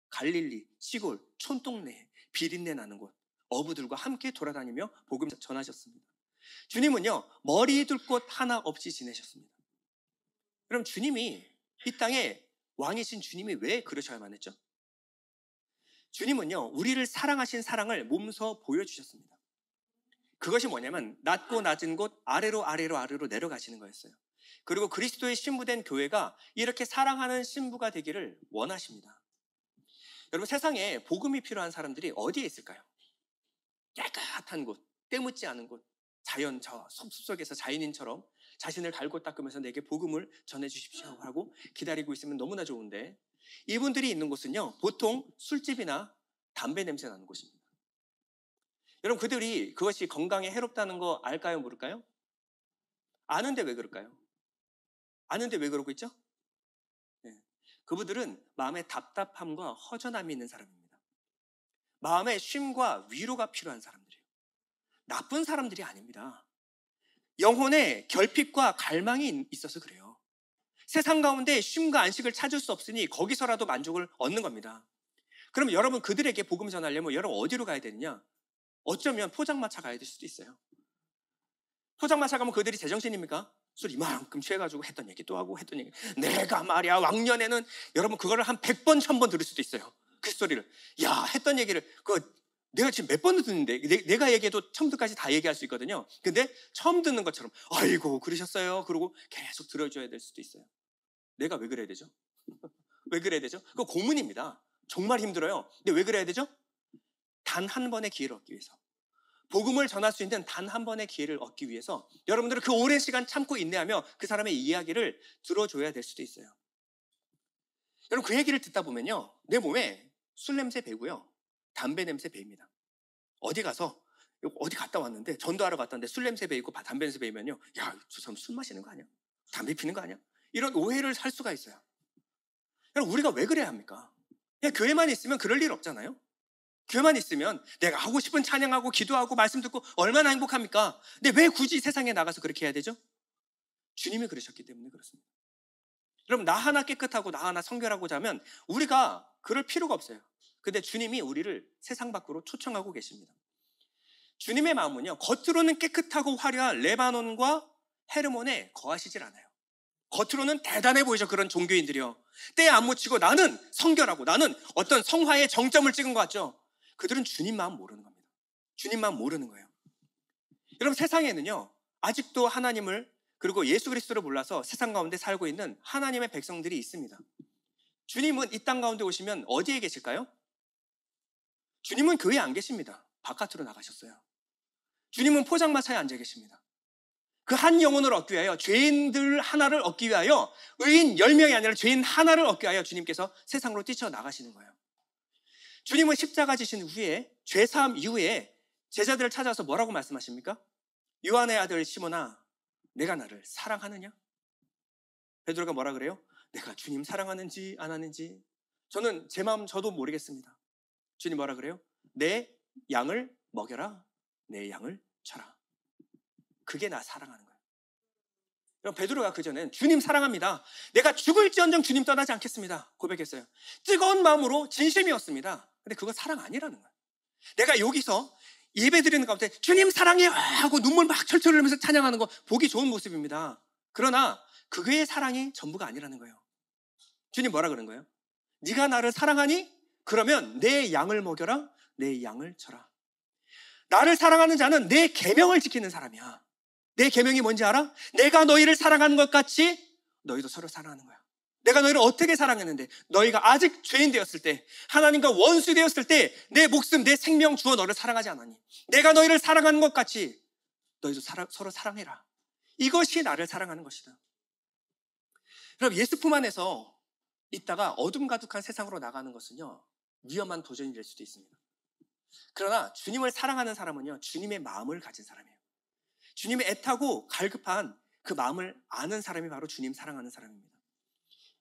갈릴리, 시골, 촌동네, 비린내 나는 곳, 어부들과 함께 돌아다니며 복음 전하셨습니다. 주님은요, 머리 둘 곳 하나 없이 지내셨습니다. 그럼 주님이 이 땅에 왕이신 주님이 왜 그러셔야만 했죠? 주님은요, 우리를 사랑하신 사랑을 몸소 보여주셨습니다. 그것이 뭐냐면 낮고 낮은 곳 아래로 내려가시는 거였어요. 그리고 그리스도의 신부된 교회가 이렇게 사랑하는 신부가 되기를 원하십니다. 여러분, 세상에 복음이 필요한 사람들이 어디에 있을까요? 깨끗한 곳, 때묻지 않은 곳, 자연 저 숲속에서 자연인처럼 자신을 갈고 닦으면서 내게 복음을 전해주십시오 하고 기다리고 있으면 너무나 좋은데, 이분들이 있는 곳은요, 보통 술집이나 담배 냄새 나는 곳입니다. 여러분 그들이 그것이 건강에 해롭다는 거 알까요? 모를까요? 아는데 왜 그럴까요? 아는데 왜 그러고 있죠? 네. 그분들은 마음에 답답함과 허전함이 있는 사람입니다. 마음에 쉼과 위로가 필요한 사람들이에요. 나쁜 사람들이 아닙니다. 영혼에 결핍과 갈망이 있어서 그래요. 세상 가운데 쉼과 안식을 찾을 수 없으니 거기서라도 만족을 얻는 겁니다. 그럼 여러분 그들에게 복음 전하려면 여러분 어디로 가야 되느냐? 어쩌면 포장마차 가야 될 수도 있어요. 포장마차 가면 그들이 제정신입니까? 술 이만큼 취해가지고 했던 얘기 또 하고 했던 얘기. 내가 말이야 왕년에는 여러분 그거를 한 100번 1000번 들을 수도 있어요. 그 소리를. 야 했던 얘기를 내가 지금 몇 번을 듣는데 내가 얘기해도 처음부터까지 다 얘기할 수 있거든요. 근데 처음 듣는 것처럼 아이고 그러셨어요. 그러고 계속 들어줘야 될 수도 있어요. 내가 왜 그래야 되죠? 왜 그래야 되죠? 그거 고문입니다. 정말 힘들어요. 근데 왜 그래야 되죠? 단 한 번의 기회를 얻기 위해서. 복음을 전할 수 있는 단 한 번의 기회를 얻기 위해서 여러분들은 그 오랜 시간 참고 인내하며 그 사람의 이야기를 들어줘야 될 수도 있어요. 여러분 그 얘기를 듣다 보면요. 내 몸에 술 냄새 배고요. 담배 냄새 배입니다. 어디 갔다 왔는데 전도하러 갔다 왔는데 술 냄새 배이고 담배 냄새 배이면요. 야, 저 사람 술 마시는 거 아니야? 담배 피는 거 아니야? 이런 오해를 할 수가 있어요. 여러분 우리가 왜 그래야 합니까? 그냥 교회만 있으면 그럴 일 없잖아요. 교회만 있으면 내가 하고 싶은 찬양하고 기도하고 말씀 듣고 얼마나 행복합니까? 근데 왜 굳이 세상에 나가서 그렇게 해야 되죠? 주님이 그러셨기 때문에 그렇습니다. 여러분 나 하나 깨끗하고 나 하나 성결하고자 하면 우리가 그럴 필요가 없어요. 근데 주님이 우리를 세상 밖으로 초청하고 계십니다. 주님의 마음은요 겉으로는 깨끗하고 화려한 레바논과 헤르몬에 거하시질 않아요. 겉으로는 대단해 보이죠. 그런 종교인들이요. 때에 안 묻히고 나는 성결하고 나는 어떤 성화의 정점을 찍은 것 같죠. 그들은 주님 마음 모르는 겁니다. 주님 마음 모르는 거예요. 여러분 세상에는요 아직도 하나님을 그리고 예수 그리스도를 몰라서 세상 가운데 살고 있는 하나님의 백성들이 있습니다. 주님은 이 땅 가운데 오시면 어디에 계실까요? 주님은 교회에 안 계십니다. 바깥으로 나가셨어요. 주님은 포장마차에 앉아 계십니다. 그 한 영혼을 얻기 위하여 죄인들 하나를 얻기 위하여 의인 10명이 아니라 죄인 하나를 얻기 위하여 주님께서 세상으로 뛰쳐나가시는 거예요. 주님은 십자가 지신 후에 죄사함 이후에 제자들을 찾아서 뭐라고 말씀하십니까? 요한의 아들 시몬아 내가 나를 사랑하느냐? 베드로가 뭐라 그래요? 내가 주님 사랑하는지 안 하는지 저는 제 마음 저도 모르겠습니다. 주님 뭐라 그래요? 내 양을 먹여라 내 양을 쳐라. 그게 나 사랑하는 거예요. 여러분 베드로가 그전엔 주님 사랑합니다. 내가 죽을지언정 주님 떠나지 않겠습니다. 고백했어요. 뜨거운 마음으로 진심이었습니다. 근데 그거 사랑 아니라는 거예요. 내가 여기서 예배드리는 가운데 주님 사랑해요 하고 눈물 막 철철 흘리면서 찬양하는 거 보기 좋은 모습입니다. 그러나 그의 사랑이 전부가 아니라는 거예요. 주님 뭐라 그런 거예요? 네가 나를 사랑하니? 그러면 내 양을 먹여라 내 양을 쳐라. 나를 사랑하는 자는 내 계명을 지키는 사람이야. 내 계명이 뭔지 알아? 내가 너희를 사랑하는 것 같이 너희도 서로 사랑하는 거야. 내가 너희를 어떻게 사랑했는데 너희가 아직 죄인 되었을 때 하나님과 원수 되었을 때 내 목숨 내 생명 주어 너를 사랑하지 않았니? 내가 너희를 사랑하는 것 같이 너희도 서로 사랑해라. 이것이 나를 사랑하는 것이다. 여러분 예수 품 안에서 있다가 어둠 가득한 세상으로 나가는 것은요 위험한 도전이 될 수도 있습니다. 그러나 주님을 사랑하는 사람은요 주님의 마음을 가진 사람이에요. 주님의 애타고 갈급한 그 마음을 아는 사람이 바로 주님 사랑하는 사람입니다.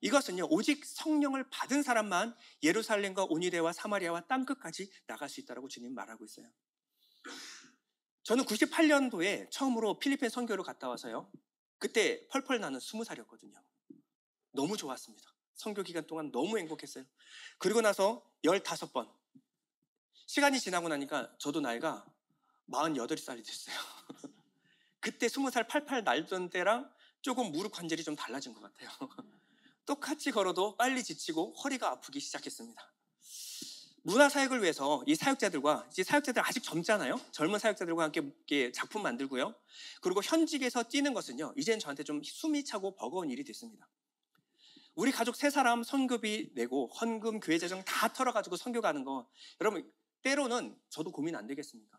이것은요 오직 성령을 받은 사람만 예루살렘과 온유대와 사마리아와 땅끝까지 나갈 수 있다고 주님 말하고 있어요. 저는 98년도에 처음으로 필리핀 선교를 갔다 와서요 그때 펄펄 나는 20살이었거든요. 너무 좋았습니다. 선교 기간 동안 너무 행복했어요. 그리고 나서 15번 시간이 지나고 나니까 저도 나이가 48살이 됐어요. 그때 20살 팔팔 날던 때랑 조금 무릎 관절이 좀 달라진 것 같아요. 똑같이 걸어도 빨리 지치고 허리가 아프기 시작했습니다. 문화사역을 위해서 이 사역자들과 이제 사역자들 아직 젊잖아요. 젊은 사역자들과 함께 작품 만들고요. 그리고 현직에서 뛰는 것은요. 이제는 저한테 좀 숨이 차고 버거운 일이 됐습니다. 우리 가족 3사람 선교비 내고 헌금, 교회 재정 다 털어가지고 선교 가는 거 여러분 때로는 저도 고민 안 되겠습니까?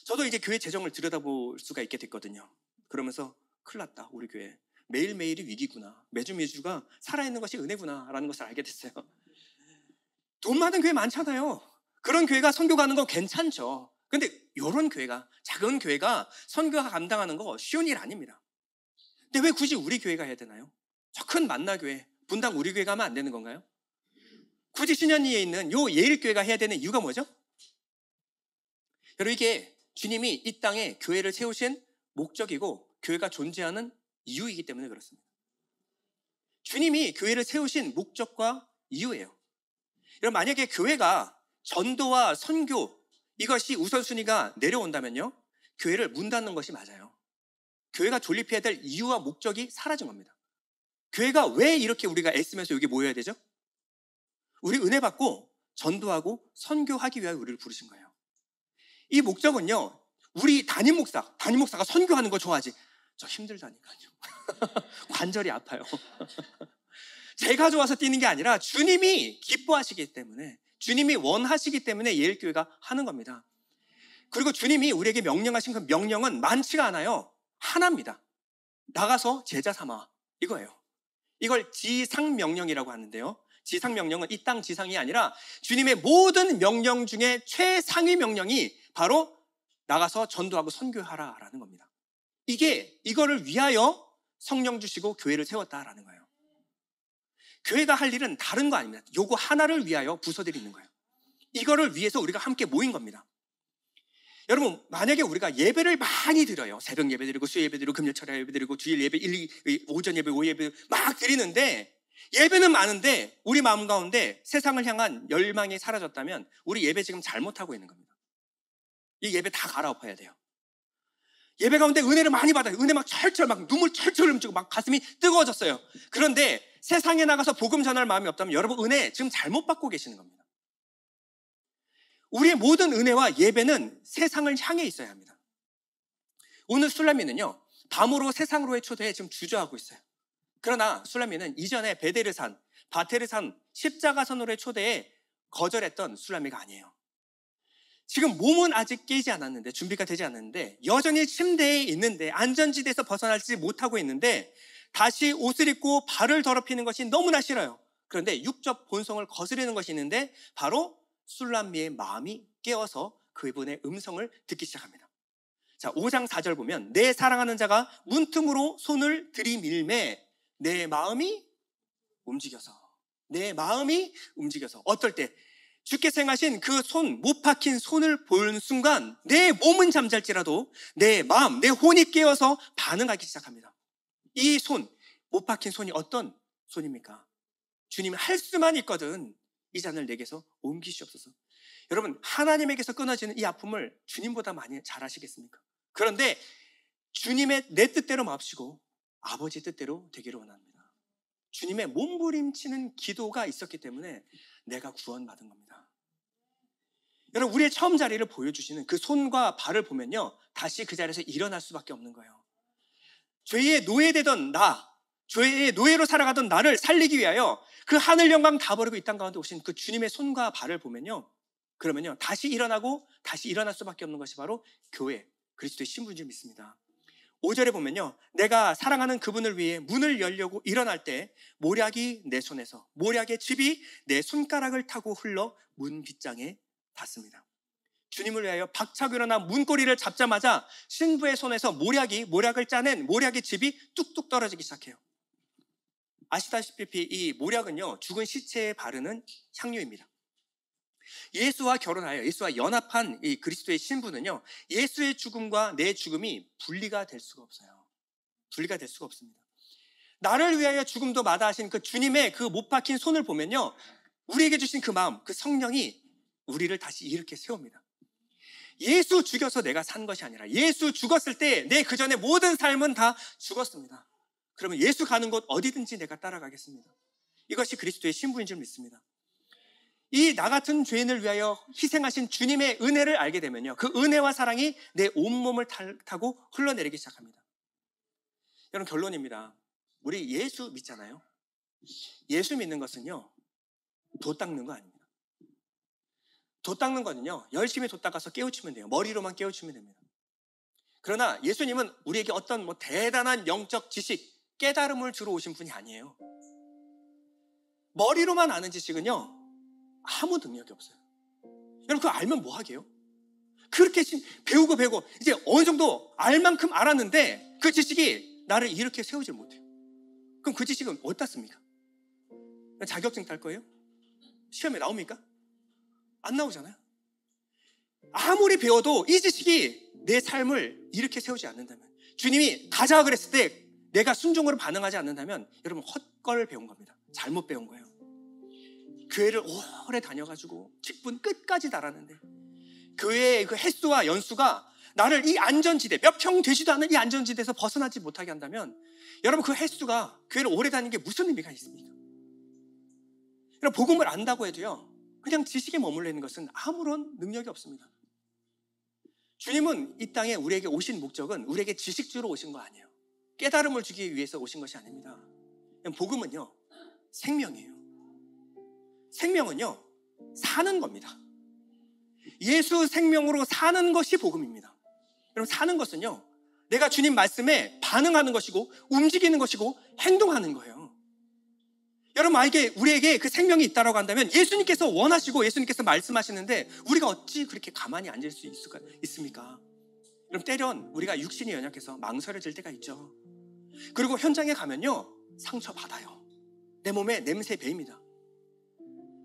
저도 이제 교회 재정을 들여다볼 수가 있게 됐거든요. 그러면서 큰일 났다 우리 교회 매일매일이 위기구나 매주가 살아있는 것이 은혜구나 라는 것을 알게 됐어요. 돈 많은 교회 많잖아요. 그런 교회가 선교 가는 거 괜찮죠. 근데 이런 교회가, 작은 교회가 선교가 감당하는 거 쉬운 일 아닙니다. 근데 왜 굳이 우리 교회가 해야 되나요? 저 큰 만나교회, 분당 우리 교회가 하면 안 되는 건가요? 굳이 신현리에 있는 요 예일교회가 해야 되는 이유가 뭐죠? 여러분, 이게 주님이 이 땅에 교회를 세우신 목적이고 교회가 존재하는 이유이기 때문에 그렇습니다. 주님이 교회를 세우신 목적과 이유예요. 여러분, 만약에 교회가 전도와 선교 이것이 우선순위가 내려온다면요, 교회를 문 닫는 것이 맞아요. 교회가 존립해야 될 이유와 목적이 사라진 겁니다. 교회가 왜 이렇게 우리가 애쓰면서 여기 모여야 되죠? 우리 은혜 받고 전도하고 선교하기 위하여 우리를 부르신 거예요. 이 목적은요, 우리 담임 목사가 선교하는 거 좋아하지. 저 힘들다니까요. 관절이 아파요. 제가 좋아서 뛰는 게 아니라 주님이 기뻐하시기 때문에, 주님이 원하시기 때문에 예일교회가 하는 겁니다. 그리고 주님이 우리에게 명령하신 그 명령은 많지가 않아요. 하나입니다. 나가서 제자 삼아, 이거예요. 이걸 지상명령이라고 하는데요, 지상명령은 이 땅 지상이 아니라 주님의 모든 명령 중에 최상위 명령이 바로 나가서 전도하고 선교하라라는 겁니다. 이거를 위하여 성령 주시고 교회를 세웠다라는 거예요. 교회가 할 일은 다른 거 아닙니다. 요거 하나를 위하여 부서들이 있는 거예요. 이거를 위해서 우리가 함께 모인 겁니다. 여러분, 만약에 우리가 예배를 많이 드려요. 새벽 예배 드리고 수요 예배 드리고 금요 철야 예배 드리고 주일 예배 오전 예배 오후 예배 막 드리는데, 예배는 많은데 우리 마음 가운데 세상을 향한 열망이 사라졌다면 우리 예배 지금 잘못하고 있는 겁니다. 이 예배 다 갈아엎어야 돼요. 예배 가운데 은혜를 많이 받아요. 은혜 막 철철, 막 눈물 철철 훔치고 막 가슴이 뜨거워졌어요. 그런데 세상에 나가서 복음 전할 마음이 없다면 여러분, 은혜 지금 잘못 받고 계시는 겁니다. 우리의 모든 은혜와 예배는 세상을 향해 있어야 합니다. 오늘 술라미는요, 밤으로 세상으로의 초대에 지금 주저하고 있어요. 그러나 술라미는 이전에 베데르산, 바테르산, 십자가선으로의 초대에 거절했던 술라미가 아니에요. 지금 몸은 아직 깨지 않았는데, 준비가 되지 않았는데, 여전히 침대에 있는데, 안전지대에서 벗어나지 못하고 있는데, 다시 옷을 입고 발을 더럽히는 것이 너무나 싫어요. 그런데 육적 본성을 거스르는 것이 있는데, 바로 술람미의 마음이 깨어서 그분의 음성을 듣기 시작합니다. 자, 5장 4절 보면, 내 사랑하는 자가 문틈으로 손을 들이밀매 내 마음이 움직여서, 어떨 때 주께서 행하신 그 손, 못 박힌 손을 보는 순간 내 몸은 잠잘지라도 내 마음, 내 혼이 깨어서 반응하기 시작합니다. 이 손, 못 박힌 손이 어떤 손입니까? 주님이 할 수만 있거든 이 잔을 내게서 옮기시옵소서. 여러분, 하나님에게서 끊어지는 이 아픔을 주님보다 많이 잘 아시겠습니까? 그런데 주님의 내 뜻대로 마옵시고 아버지 뜻대로 되기를 원합니다. 주님의 몸부림치는 기도가 있었기 때문에 내가 구원받은 겁니다. 여러분, 우리의 처음 자리를 보여주시는 그 손과 발을 보면요, 다시 그 자리에서 일어날 수밖에 없는 거예요. 죄의 노예되던 죄의 노예로 살아가던 나를 살리기 위하여 그 하늘 영광 다 버리고 이 땅 가운데 오신 그 주님의 손과 발을 보면요, 그러면요, 다시 일어나고 다시 일어날 수밖에 없는 것이 바로 교회, 그리스도의 신부인 줄 믿습니다. 5절에 보면요, 내가 사랑하는 그분을 위해 문을 열려고 일어날 때 모략이 내 손에서, 모략의 즙이 내 손가락을 타고 흘러 문 빗장에 닿습니다. 주님을 위하여 박차고 일어나 문고리를 잡자마자 신부의 손에서 모략을 짜낸 모략의 즙이 뚝뚝 떨어지기 시작해요. 아시다시피 이 모략은요, 죽은 시체에 바르는 향료입니다. 예수와 결혼하여 예수와 연합한 이 그리스도의 신부는요, 예수의 죽음과 내 죽음이 분리가 될 수가 없어요. 분리가 될 수가 없습니다. 나를 위하여 죽음도 마다하신 그 주님의 그 못 박힌 손을 보면요, 우리에게 주신 그 마음, 그 성령이 우리를 다시 일으켜 세웁니다. 예수 죽여서 내가 산 것이 아니라 예수 죽었을 때 내 그전의 모든 삶은 다 죽었습니다. 그러면 예수 가는 곳 어디든지 내가 따라가겠습니다. 이것이 그리스도의 신부인 줄 믿습니다. 이 나 같은 죄인을 위하여 희생하신 주님의 은혜를 알게 되면요, 그 은혜와 사랑이 내 온몸을 타고 흘러내리기 시작합니다. 여러분, 결론입니다. 우리 예수 믿잖아요. 예수 믿는 것은요, 돛 닦는 거 아닙니다. 돛 닦는 거는요, 열심히 돛 닦아서 깨우치면 돼요. 머리로만 깨우치면 됩니다. 그러나 예수님은 우리에게 어떤 대단한 영적 지식, 깨달음을 주러 오신 분이 아니에요. 머리로만 아는 지식은요, 아무 능력이 없어요. 여러분, 그거 알면 뭐 하게요? 그 그렇게 배우고 이제 어느 정도 알 만큼 알았는데 그 지식이 나를 이렇게 세우질 못해요. 그럼 그 지식은 어디다 씁니까? 자격증 딸 거예요? 시험에 나옵니까? 안 나오잖아요. 아무리 배워도 이 지식이 내 삶을 이렇게 세우지 않는다면, 주님이 가자 그랬을 때 내가 순종으로 반응하지 않는다면 여러분 헛걸 배운 겁니다. 잘못 배운 거예요. 교회를 오래 다녀가지고 직분 끝까지 달았는데 교회의 그 횟수와 연수가 나를 이 안전지대, 몇 평 되지도 않은 이 안전지대에서 벗어나지 못하게 한다면 여러분 그 횟수가 교회를 오래 다니는 게 무슨 의미가 있습니까? 여러분 복음을 안다고 해도요 그냥 지식에 머물러 있는 것은 아무런 능력이 없습니다. 주님은 이 땅에 우리에게 오신 목적은 우리에게 지식 주러 오신 거 아니에요. 깨달음을 주기 위해서 오신 것이 아닙니다. 복음은요 생명이에요. 생명은요 사는 겁니다. 예수 생명으로 사는 것이 복음입니다. 여러분 사는 것은요 내가 주님 말씀에 반응하는 것이고 움직이는 것이고 행동하는 거예요. 여러분 만약에 우리에게 그 생명이 있다고 한다면 예수님께서 원하시고 예수님께서 말씀하시는데 우리가 어찌 그렇게 가만히 앉을 수 있습니까? 여러분 때론 우리가 육신이 연약해서 망설여질 때가 있죠. 그리고 현장에 가면요 상처받아요. 내 몸에 냄새 배입니다.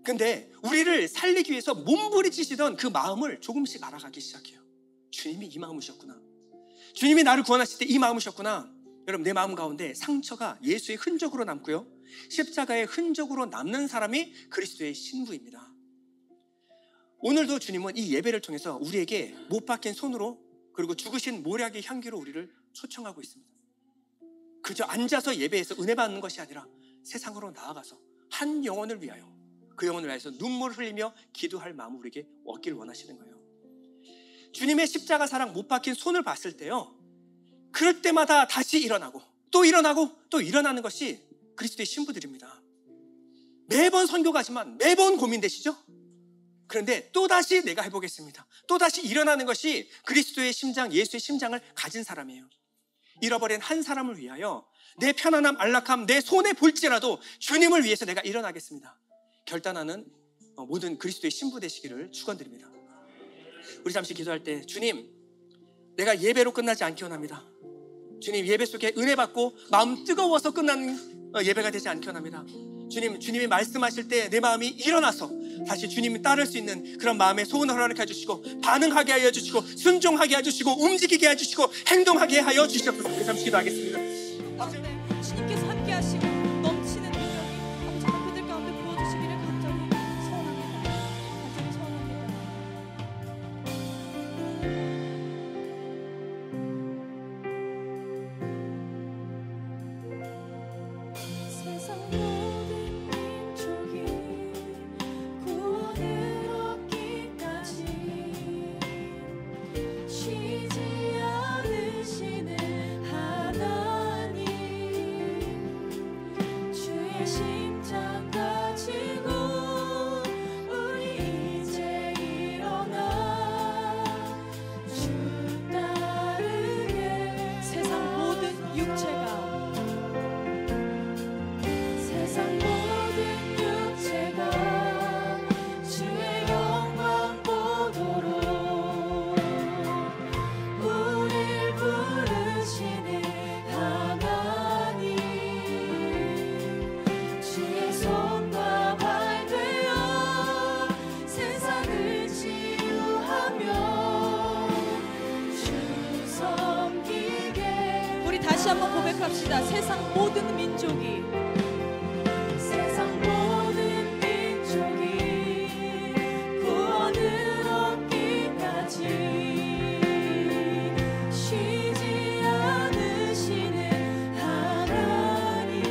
근데 우리를 살리기 위해서 몸부림치시던 그 마음을 조금씩 알아가기 시작해요. 주님이 이 마음이셨구나. 주님이 나를 구원하실 때 이 마음이셨구나. 여러분 내 마음 가운데 상처가 예수의 흔적으로 남고요 십자가의 흔적으로 남는 사람이 그리스도의 신부입니다. 오늘도 주님은 이 예배를 통해서 우리에게 못 박힌 손으로 그리고 죽으신 모략의 향기로 우리를 초청하고 있습니다. 그저 앉아서 예배에서 은혜 받는 것이 아니라 세상으로 나아가서 한 영혼을 위하여 그 영혼을 위해서 눈물을 흘리며 기도할 마음을 우리에게 얻기를 원하시는 거예요. 주님의 십자가 사랑 못 박힌 손을 봤을 때요 그럴 때마다 다시 일어나고 또 일어나고 또 일어나는 것이 그리스도의 신부들입니다. 매번 선교 가지만 매번 고민되시죠? 그런데 또다시 내가 해보겠습니다. 또다시 일어나는 것이 그리스도의 심장, 예수의 심장을 가진 사람이에요. 잃어버린 한 사람을 위하여 내 편안함, 안락함, 내 손에 볼지라도 주님을 위해서 내가 일어나겠습니다. 결단하는 모든 그리스도의 신부 되시기를 축원드립니다. 우리 잠시 기도할 때 주님 내가 예배로 끝나지 않기 원합니다. 주님 예배 속에 은혜 받고 마음 뜨거워서 끝나는 예배가 되지 않기 원합니다. 주님, 주님이 말씀하실 때 내 마음이 일어나서 다시 주님을 따를 수 있는 그런 마음의 소원을 허락해 주시고 반응하게 하여 주시고 순종하게 해주시고 움직이게 해주시고 행동하게 하여 주시옵소서. 우리 잠시 기도하겠습니다. 가운데 주님께서 함께 하시고 넘치는 능력이 아버지 하나님 그들 가운데 부어주시기를 간절히 소원합니다. 간절히 소원합니다. 세상 모든 민족이 구원을 얻기까지 쉬지 않으시는 하나님 주의 심장 가지고 우리 이제 일어나 주 따르게 세상 모든 육체가 세상 모든 육체가 주의 영광 보도록 우릴 부르시는 하나님 주의 손과 발 되어 세상을 치유하며 주 섬기게 우리 다시 한번 고백합시다. 세상 모든 민족이 세상 모든 민족이 구원을 얻기까지 쉬지 않으시는 하나님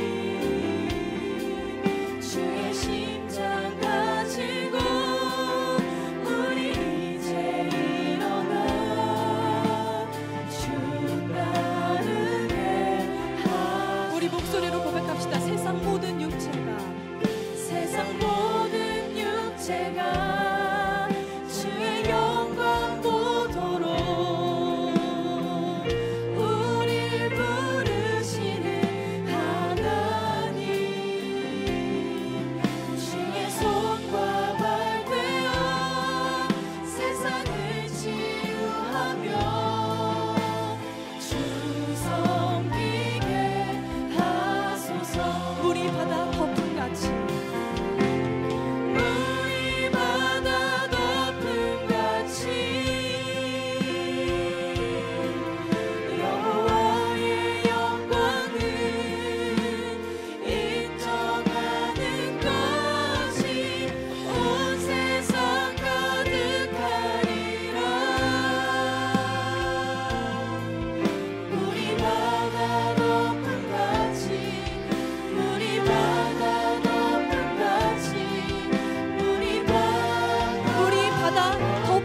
주의 심장 가지고 우리 이제 일어나 주 따르게 우리 목소리로 고백합시다.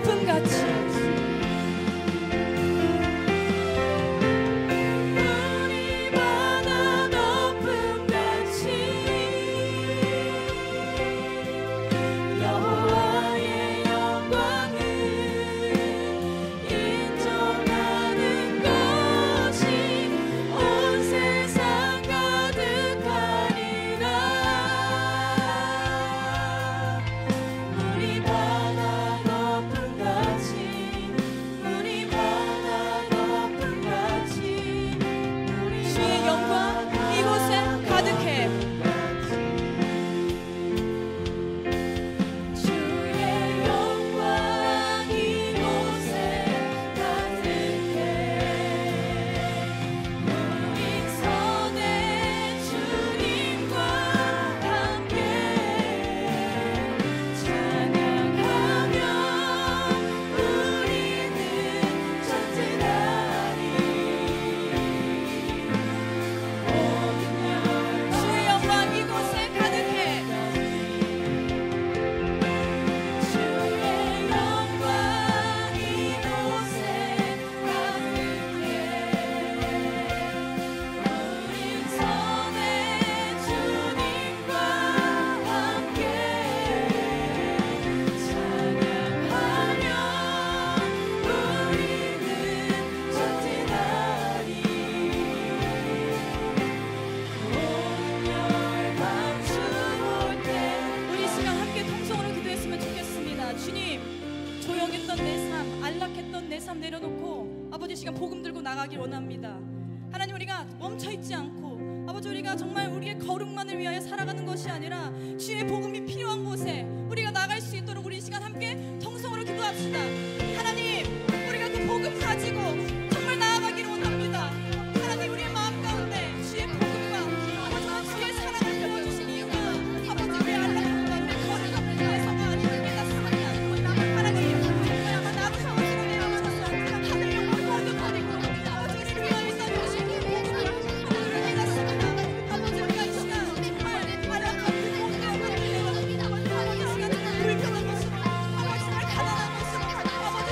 높음같이 우리 바다 높음같이 여호와의 영광을 인정하는 것이 온 세상 가득하리라. 우리 바다 높음같이 우리 바다 높음같이 주의 영광 이곳에 가득해. 주의 영광 이곳에 가득해. 우리 선의 주님과 함께 찬양하며 우리는 전진하리. 주의 영광 이곳에 가득해. 주의 영광 이곳에 가득해. 우리 선의 주님과 함께 찬양하며 우리는 전진하리. 온 열방 주볼 때 우리 시간 함께 통성으로 기도했으면 좋겠습니다. 주님, 조용했던 내 삶, 안락했던 내 삶 내려놓고 아버지 시간 복음 들고 나가길 원합니다. 하나님, 우리가 멈춰있지 않고 아버지 우리가 정말 우리의 거룩만을 위하여 살아가는 것이 아니라 주의 복음이 필요한 곳에 우리가 나갈 수 있도록 우리 시간 함께 통성으로 기도합시다. 하나님, 우리가 그 복음 가지고 정말 나아가기를 원합니다. 하나님, 우리의 마음 가운데 주의 복음과 아버지 주의 사랑을 보여주신 이유가 아버지 우리의 안락함과 우리의 거룩함을 위해서가 아님을 깨닫습니다. 하나님, 정말 아마 나도 상황으로 내어오셔서 하늘 영광 모두 버리고 아버지 우리를 위하여 써주신 그 복음을 우리를 깨닫습니다. 아버지 우리가 이 시간 정말 안락함 그 복음을 내려놓고 아버지 이 시간 정말 불편한 것으로 아버지 정말 가난한 것으로 아버지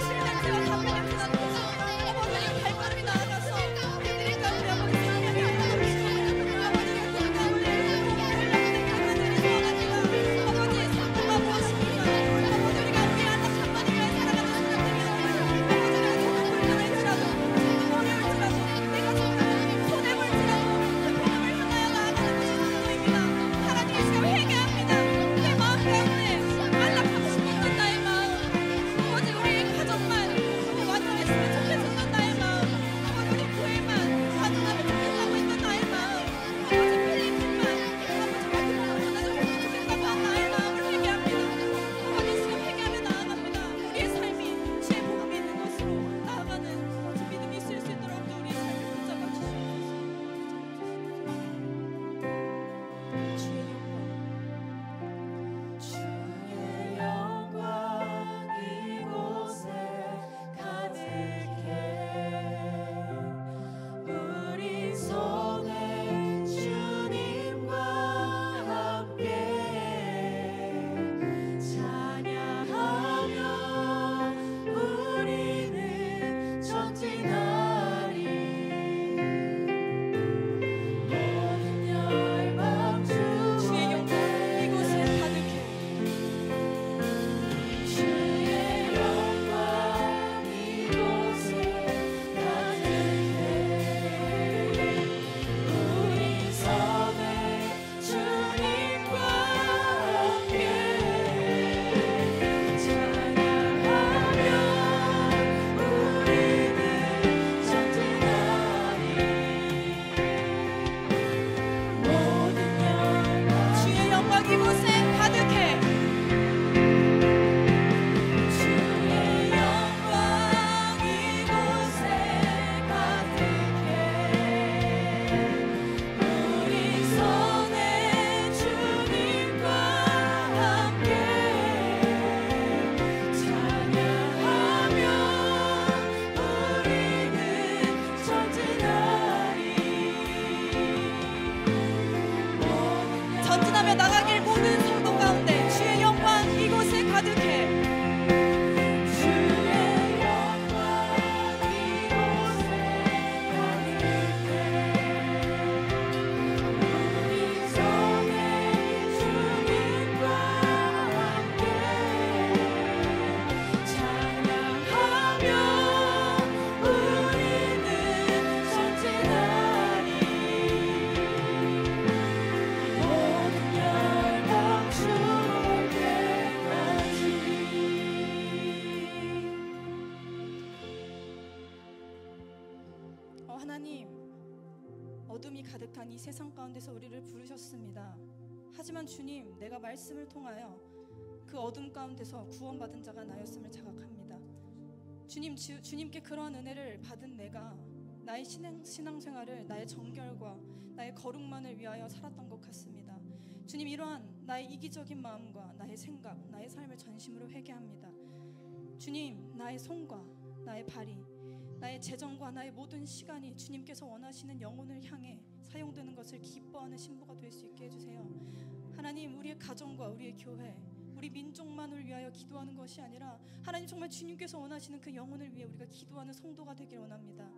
하나님, 어둠이 가득한 이 세상 가운데서 우리를 부르셨습니다. 하지만 주님, 내가 말씀을 통하여 그 어둠 가운데서 구원받은 자가 나였음을 자각합니다. 주님, 주님께 그러한 은혜를 받은 내가 나의 신앙생활을 나의 정결과 나의 거룩만을 위하여 살았던 것 같습니다. 주님, 이러한 나의 이기적인 마음과 나의 생각, 나의 삶을 전심으로 회개합니다. 주님, 나의 손과 나의 발이, 나의 재정과 나의 모든 시간이 주님께서 원하시는 영혼을 향해 사용되는 것을 기뻐하는 신부가 될 수 있게 해주세요. 하나님, 우리의 가정과 우리의 교회, 우리 민족만을 위하여 기도하는 것이 아니라 하나님, 정말 주님께서 원하시는 그 영혼을 위해 우리가 기도하는 성도가 되길 원합니다.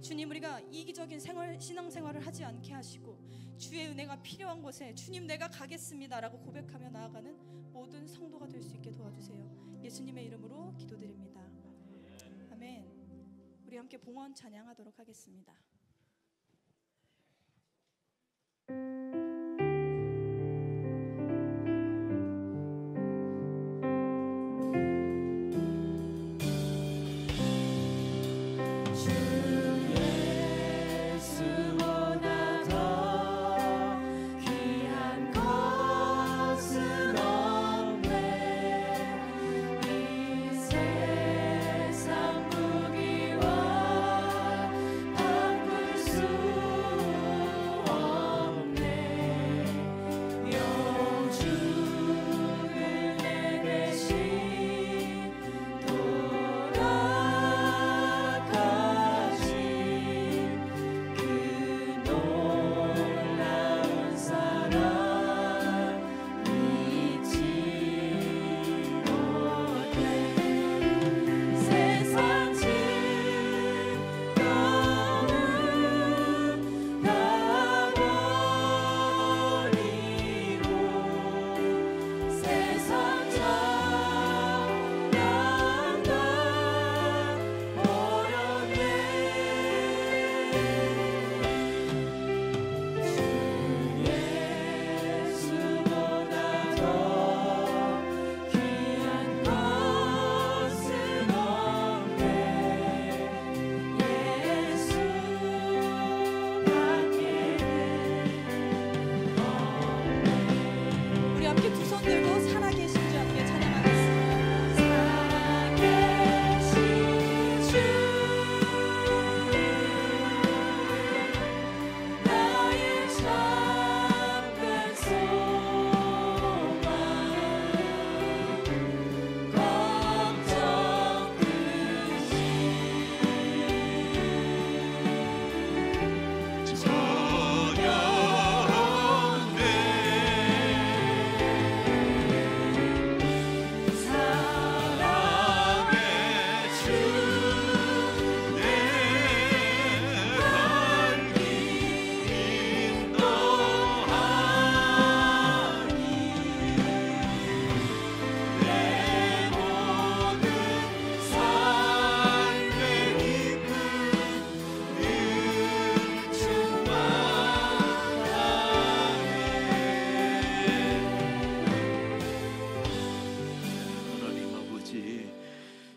주님, 우리가 이기적인 신앙생활을 하지 않게 하시고 주의 은혜가 필요한 곳에 주님, 내가 가겠습니다 라고 고백하며 나아가는 모든 성도가 될 수 있게 도와주세요. 예수님의 이름으로 기도드립니다. 아멘. 우리 함께 봉헌 찬양하도록 하겠습니다.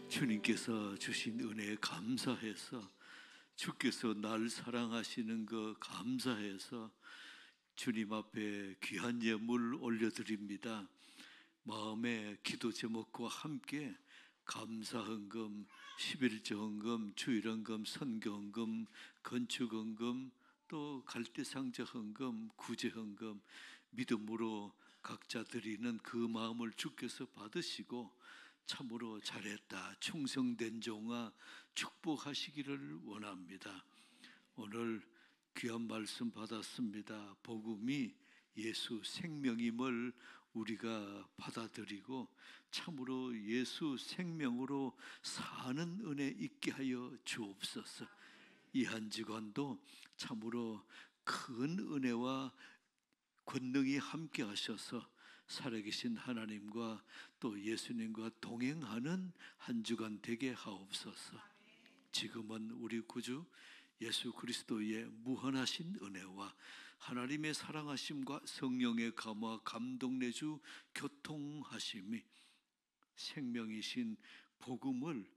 주님께서 주신 은혜에 감사해서, 주께서 날 사랑하시는 거 감사해서 주님 앞에 귀한 예물 올려드립니다. 마음의 기도 제목과 함께 감사헌금, 11조헌금, 주일헌금, 선교헌금, 건축헌금, 또 갈대상자헌금, 구제헌금, 믿음으로 각자 드리는 그 마음을 주께서 받으시고 참으로 잘했다, 충성된 종아, 축복하시기를 원합니다. 오늘 귀한 말씀 받았습니다. 복음이 예수 생명임을 우리가 받아들이고 참으로 예수 생명으로 사는 은혜 있게 하여 주옵소서. 이 한 주간도 참으로 큰 은혜와 권능이 함께 하셔서 살아계신 하나님과 또 예수님과 동행하는 한 주간 되게 하옵소서. 지금은 우리 구주 예수 그리스도의 무한하신 은혜와 하나님의 사랑하심과 성령의 감화 감동 내주 교통하심이 생명이신 복음을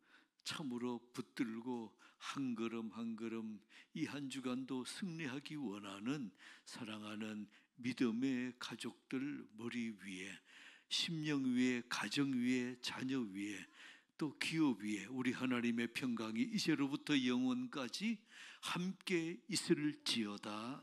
참으로 붙들고 한 걸음 한 걸음 이 한 주간도 승리하기 원하는 사랑하는 믿음의 가족들 머리 위에, 심령 위에, 가정 위에, 자녀 위에, 또 기업 위에 우리 하나님의 평강이 이제로부터 영원까지 함께 있을지어다.